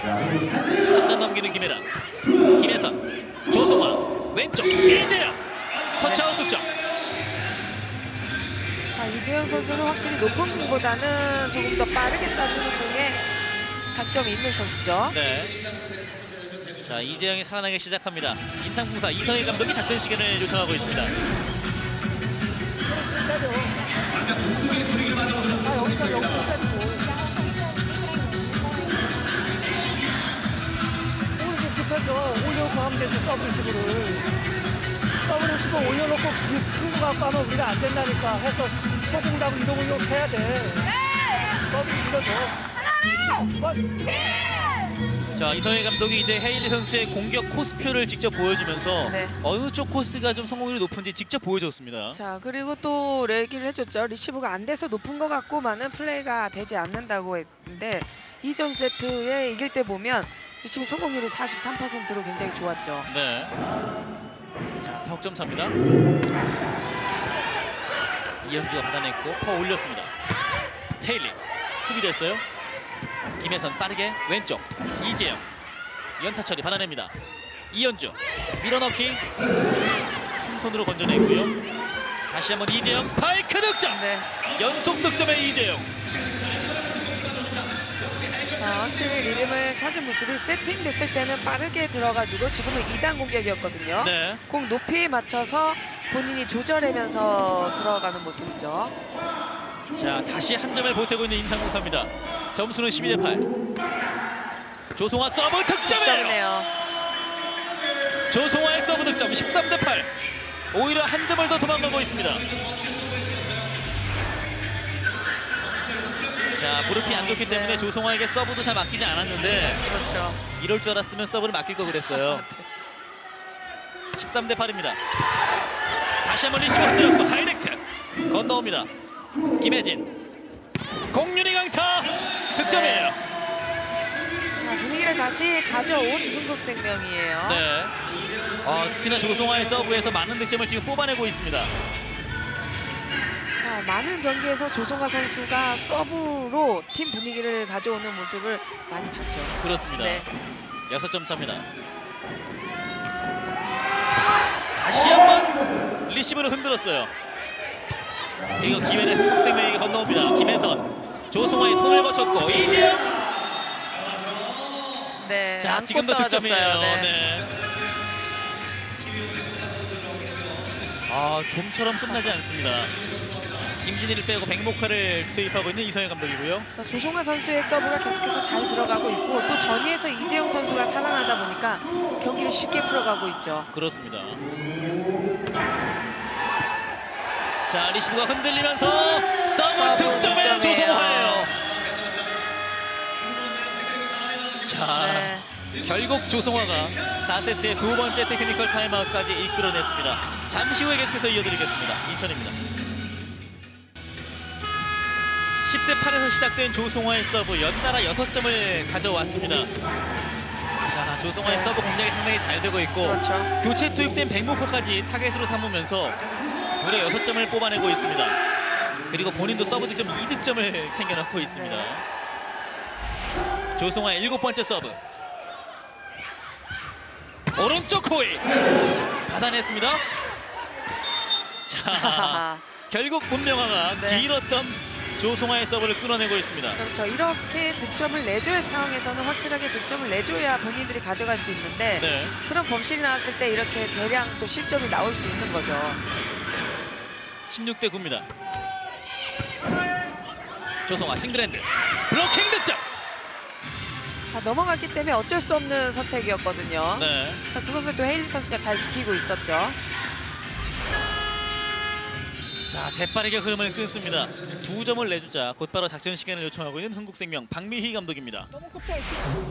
3단 넘기는 김혜란. 김혜선. 조송아. 왼쪽. 이재영. 터치아웃 득점. 자, 이재영 선수는 확실히 높은 공보다는 조금 더 빠르게 쏴주는 공에 장점이 있는 선수죠. 네. 자, 이재영이 살아나기 시작합니다. 인상공사 이성희 감독이 작전 시간을 요청하고 있습니다. 오늘 급해서 올려놓고 하면 되지. 서브를 씹어 올려놓고 큰 거 갖고 하면 우리가 안 된다니까 해서 소공다고 이동을 해야 돼. 서브를 밀어줘. 자, 이성희 감독이 이제 헤일리 선수의 공격 코스표를 직접 보여주면서 네. 어느 쪽 코스가 좀 성공률이 높은지 직접 보여줬습니다. 자, 그리고 또 얘기를 해줬죠. 리시브가 안 돼서 높은 것 같고만은 플레이가 되지 않는다고 했는데 이전 세트에 이길 때 보면 리시브 성공률이 43%로 굉장히 좋았죠. 네. 자, 석점 차입니다. 이현주가 받아냈고 퍼 올렸습니다. 헤일리 수비됐어요. 김혜선 빠르게 왼쪽. 이재영 연타 처리 받아냅니다. 이현주 밀어넣기 한 손으로 건져내고요. 다시 한번 이재영 스파이크 득점. 네. 연속 득점의 이재영. 자, 확실히 리듬을 찾은 모습이 세팅됐을 때는 빠르게 들어가지고 지금은 2단 공격이었거든요. 네. 공 높이에 맞춰서 본인이 조절하면서 들어가는 모습이죠. 자, 다시 한 점을 보태고 있는 인상공사입니다. 점수는 12대8. 조송아 서브 득점이에요. 득점이네요. 조송아의 서브 득점 13대8. 오히려 한 점을 더 도망가고 있습니다. 자, 무릎이 안 좋기 때문에 네. 조송아에게 서브도 잘 맡기지 않았는데 그렇죠. 이럴 줄 알았으면 서브를 맡길 거 그랬어요. 13대8입니다. 다시 한번 리시브 흔들었고 다이렉트 건너옵니다. 김혜진. 공윤이 강타 득점이에요. 자, 분위기를 다시 가져온 흥국생명이에요. 네. 특히나 조송아의 서브에서 많은 득점을 지금 뽑아내고 있습니다. 자, 많은 경기에서 조성아 선수가 서브로 팀 분위기를 가져오는 모습을 많이 봤죠. 그렇습니다. 네. 6점 차입니다. 다시 한번 리시브를 흔들었어요. 이거 기회는 흥국생명에게 건너옵니다. 김혜선. 조송아의 손을 거쳤고 이재영. 네. 자, 안고 지금도 떨어졌어요. 득점이에요. 네. 네. 좀처럼 끝나지 않습니다. 김진희를 빼고 백목화를 투입하고 있는 이성현 감독이고요. 자, 조성아 선수의 서브가 계속해서 잘 들어가고 있고 또 전위에서 이재용 선수가 살아나다 보니까 경기를 쉽게 풀어가고 있죠. 그렇습니다. 자, 리시브가 흔들리면서 서브 득점의 조성화예요. 자, 네. 결국 조성화가 4세트의 두 번째 테크니컬 타임아웃까지 이끌어냈습니다. 잠시 후에 계속해서 이어드리겠습니다. 인천입니다. 10대8에서 시작된 조성화의 서브 연달아 6점을 가져왔습니다. 자, 조성화의 네. 서브 공략이 상당히 잘 되고 있고 그렇죠. 교체 투입된 백목호까지 타겟으로 삼으면서 무려 6점을 뽑아내고 있습니다. 그리고 본인도 서브 득점 2득점을 챙겨놓고 있습니다. 조성화의 7번째 서브. 오른쪽 코이 받아냈습니다. 자, 결국 문명화가 네. 길었던 조성화의 서브를 끊어내고 있습니다. 그렇죠. 이렇게 득점을 내줘야 상황에서는 확실하게 득점을 내줘야 본인들이 가져갈 수 있는데 네. 그런 범실이 나왔을 때 이렇게 대량 또 실점이 나올 수 있는 거죠. 16대 9입니다. 조성화 싱글핸드 블로킹 득점. 자, 넘어갔기 때문에 어쩔 수 없는 선택이었거든요. 네. 자, 그것을 또 헤일리 선수가 잘 지키고 있었죠. 자, 재빠르게 흐름을 끊습니다. 2점을 내주자 곧바로 작전 시간을 요청하고 있는 흥국생명 박미희 감독입니다. 너무 급해.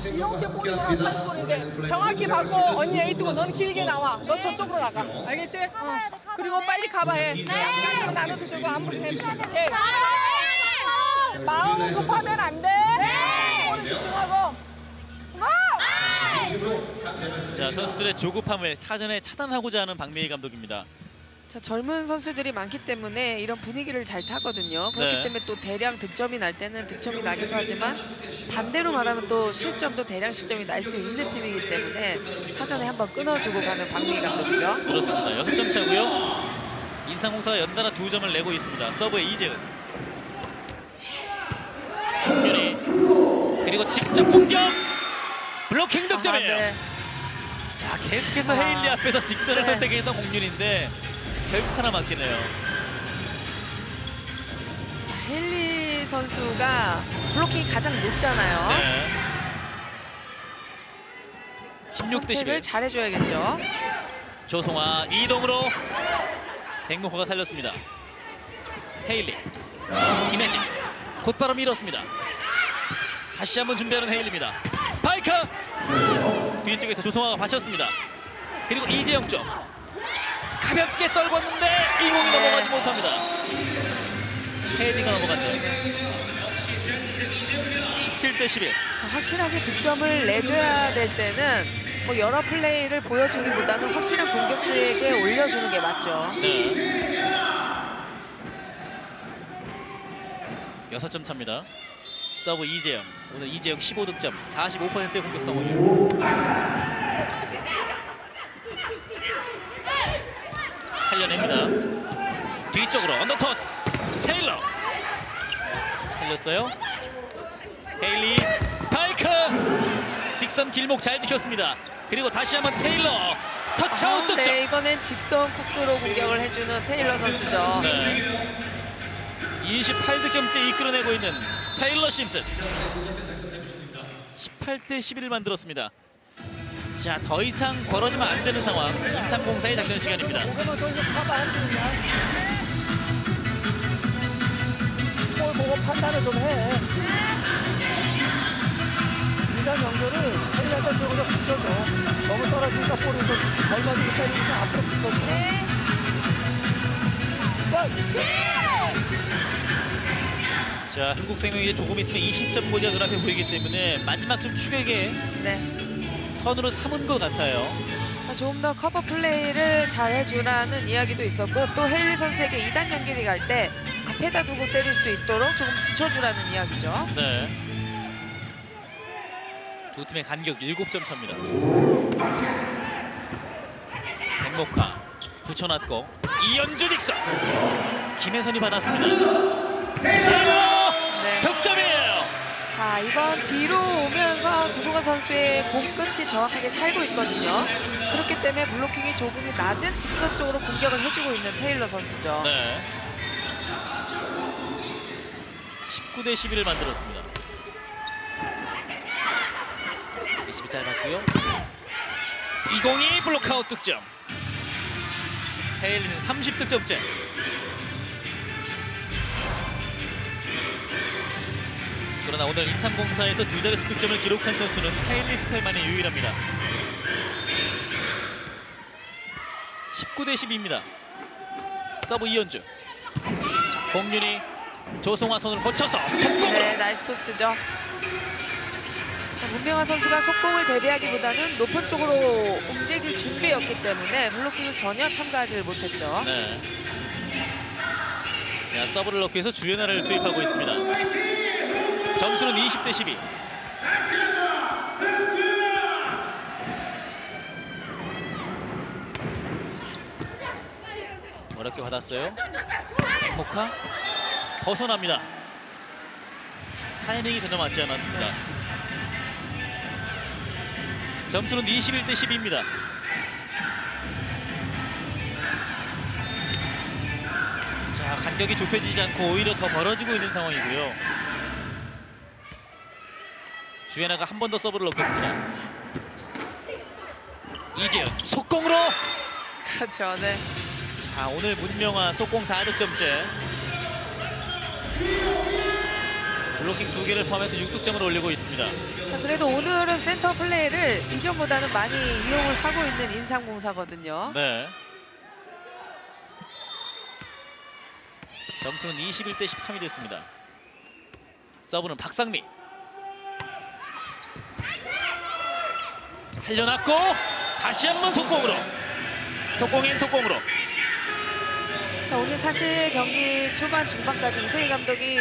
이렇게 볼이 돌아 찬스볼인데 정확히 받고 언니 에이트고 너는 길게 나와. 너 저쪽으로 나가. 알겠지? 그리고 빨리 가봐 해. 그냥 나눠도 되고 아무리 해. 마음 급하면 안 돼. 볼에 집중하고. 자, 선수들의 조급함을 사전에 차단하고자 하는 박미희 감독입니다. 자, 젊은 선수들이 많기 때문에 이런 분위기를 잘 타거든요. 그렇기 네. 때문에 또 대량 득점이 날 때는 득점이 나기도 하지만 반대로 말하면 또 실점도 대량 실점이 날 수 있는 팀이기 때문에 사전에 한번 끊어주고 가는 박미희 감독이죠. 그렇습니다. 6점 차고요. 인상공사가 연달아 2점을 내고 있습니다. 서브의 이재은. 윤희. 그리고 직접 공격. 블로킹 득점이에요. 네. 자, 계속해서 헤일리 앞에서 직선을 네. 선택했던 공률인데 결국 하나 막히네요. 자, 헤일리 선수가 블로킹이 가장 높잖아요. 네. 16대 선택을 11. 잘해줘야겠죠. 조성화 이동으로 백목호가 살렸습니다. 헤일리. 김혜진. 곧바로 밀었습니다. 다시 한번 준비하는 헤일리입니다. 스파이크! 뒤쪽에서 조성화가 받쳤습니다. 그리고 이재영 쪽. 가볍게 떨궜는데 이 공이 넘어가지 못합니다. 헤일리가 넘어갔네요. 17대 11. 자, 확실하게 득점을 내줘야 될 때는 뭐 여러 플레이를 보여주기보다는 확실한 공격수에게 올려주는 게 맞죠. 네. 6점 차입니다. 서브 이재영. 오늘 이재영 15득점, 45%의 공격 성공률. 살려냅니다. 뒤쪽으로 언더토스. 테일러. 살렸어요. 헤일리 스파이크. 직선 길목 잘 지켰습니다. 그리고 다시 한번 테일러. 터치아웃 득점. 네, 이번엔 직선 코스로 공격을 해주는 테일러 선수죠. 네. 28득점째 이끌어내고 있는 테일러 심슨. 18대 11을 만들었습니다. 자, 더 이상 벌어지면 안 되는 상황. 인삼공사의 작전 시간입니다. 조금만 더 이제 커버할 수 있냐? 볼 보고 판단을 좀 해. 일단 연결을 헤일리한테 쪽으로 붙여줘. 너무 떨어지니까 볼이 좀 걸맞이고 때리니까 앞으로 붙여줘. 자, 한국생명이 이제 조금 있으면 20점 고지가 눈앞에 보이기 때문에 마지막 좀 추격에 네. 선으로 삼은 것 같아요. 자, 조금 더 커버 플레이를 잘 해주라는 이야기도 있었고 또 헤일리 선수에게 2단 연결이 갈 때 앞에다 두고 때릴 수 있도록 조금 붙여주라는 이야기죠. 네. 두 팀의 간격 7점 차입니다. 백목화 붙여놨고 이연주 직선. 김혜선이 받았습니다. 테일러 네. 득점이에요. 자, 이번 뒤로 오면서 조성아 선수의 공 끝이 정확하게 살고 있거든요. 그렇기 때문에 블로킹이 조금 낮은 직선 쪽으로 공격을 해주고 있는 테일러 선수죠. 네. 19대 11을 만들었습니다. 리시브 짧았고요. 이공이 블록아웃 득점. 헤일리는 30득점째. 그러나 오늘 인삼공사에서 두 자릿수 득점을 기록한 선수는 헤일리 스펠만이 유일합니다. 19대 12입니다. 서브 이연주. 공윤이 조성화 손을 거쳐서 속공으로. 네, 나이스 토스죠. 문명화 선수가 속공을 대비하기보다는 높은 쪽으로 움직일 준비였기 때문에 블로킹을 전혀 참가하지 못했죠. 네. 자, 서브를 넣기 위해서 주연아를 투입하고 있습니다. 점수는 20대 12. 어렵게 받았어요. 백목화 벗어납니다. 타이밍이 전혀 맞지 않았습니다. 점수는 21대 12입니다. 자, 간격이 좁혀지지 않고 오히려 더 벌어지고 있는 상황이고요. 주연아가 한 번 더 서브를 넣겠습니다. 이재훈 속공으로. 그렇죠. 네. 자, 오늘 문명화 속공 4득점째. 블로킹 2개를 포함해서 6득점을 올리고 있습니다. 자, 그래도 오늘은 센터 플레이를 이전보다는 많이 이용을 하고 있는 인삼공사거든요. 네. 점수는 21대 13이 됐습니다. 서브는 박상미. 살려놨고 다시 한번 속공으로. 속공엔 속공으로. 자, 오늘 사실 경기 초반 중반까지 이성희 감독이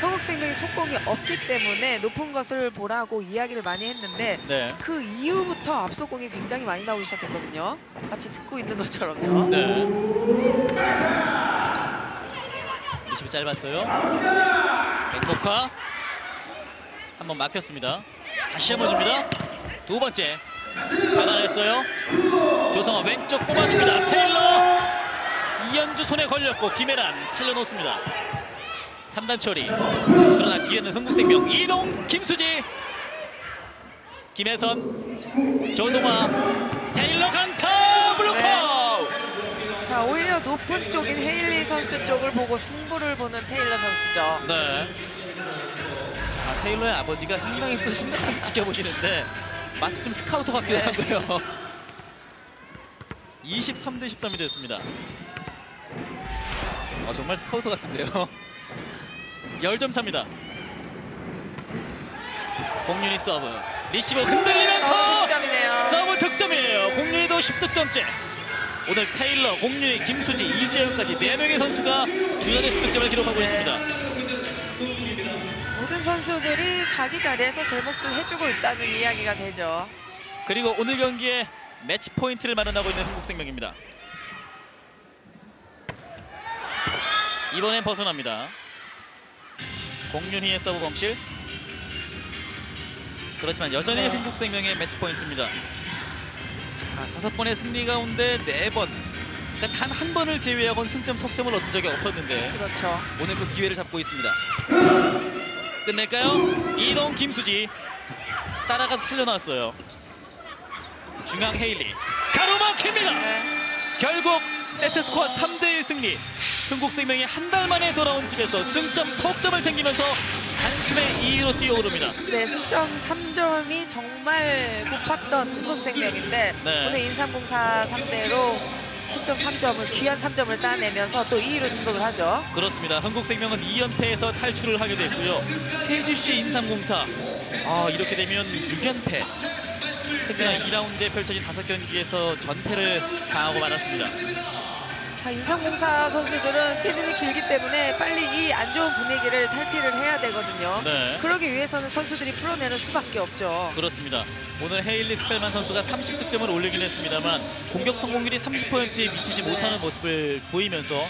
흥국생명이 속공이 없기 때문에 높은 것을 보라고 이야기를 많이 했는데 네. 그 이후부터 앞속공이 굉장히 많이 나오기 시작했거든요. 마치 듣고 있는 것처럼요. 네. 리시브 짧았어요. 백목화 한번 막혔습니다. 다시 한번 줍니다. 두 번째 받아냈어요. 조성아 왼쪽 뽑아줍니다. 테일러 이현주 손에 걸렸고 김혜란 살려놓습니다. 3단 처리. 그러나 기회는 흥국생명. 이동 김수지. 김혜선 조성아 테일러 강타 블로커. 네. 자, 오히려 높은 쪽인 헤일리 선수 쪽을 보고 승부를 보는 테일러 선수죠. 네. 자, 테일러의 아버지가 상당히 또 심각하게 지켜보시는데 마치 좀 스카우터 같기도 하고요. 23대 13이 됐습니다. 정말 스카우터 같은데요. 10점 차입니다. 공윤이 서브. 리시브 흔들리면서 득점이네요. 서브 득점이에요. 공윤이도 10득점째. 오늘 테일러, 공윤이, 김수지, 이재훈까지 4명의 선수가 주전에서 득점을 기록하고 네. 있습니다. 모든 선수들이 자기 자리에서 제 몫을 해주고 있다는 이야기가 되죠. 그리고 오늘 경기에 매치 포인트를 마련하고 있는 흥국생명입니다. 이번엔 벗어납니다. 공윤희의 서브 범실. 그렇지만 여전히 흥국생명의 매치 포인트입니다. 자, 5번의 승리 가운데 4번. 그러니까 단 한 번을 제외하고는 승점, 석점을 얻은 적이 없었는데 그렇죠. 오늘 그 기회를 잡고 있습니다. 끝낼까요? 이동 김수지 따라가서 살려놨어요. 중앙 헤일리 가로막힙니다. 네. 결국 세트 스코어 3대1 승리. 흥국생명이 한 달 만에 돌아온 집에서 승점, 석점을 챙기면서 단숨에 2위로 뛰어오릅니다. 네, 승점 3점이 정말 고팠던 흥국생명인데 네. 오늘 인삼공사 상대로 승점 3점을 귀한 3점을 따내면서 또 2위로 등극을 하죠. 그렇습니다. 흥국생명은 2연패에서 탈출을 하게 됐고요. KGC 인삼공사 이렇게 되면 6연패. 특히나 2라운드에 펼쳐진 5경기에서 전패를 당하고 말았습니다. 자, 인삼공사 선수들은 시즌이 길기 때문에 빨리 이 안 좋은 분위기를 탈피를 해야 되거든요. 네. 그러기 위해서는 선수들이 풀어내는 수밖에 없죠. 그렇습니다. 오늘 헤일리 스펠만 선수가 30득점을 올리긴 했습니다만 공격 성공률이 30%에 미치지 못하는 모습을 보이면서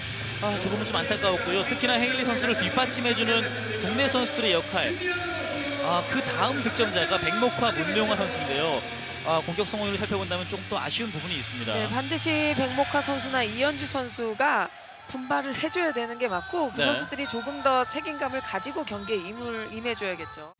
조금은 좀 안타까웠고요. 특히나 헤일리 선수를 뒷받침해주는 국내 선수들의 역할. 그 다음 득점자가 백목화, 문명화 선수인데요. 공격 성공률을 살펴본다면 조금 또 아쉬운 부분이 있습니다. 네, 반드시 백목화 선수나 이현주 선수가 분발을 해줘야 되는 게 맞고 그 네. 선수들이 조금 더 책임감을 가지고 경기에 임해줘야겠죠.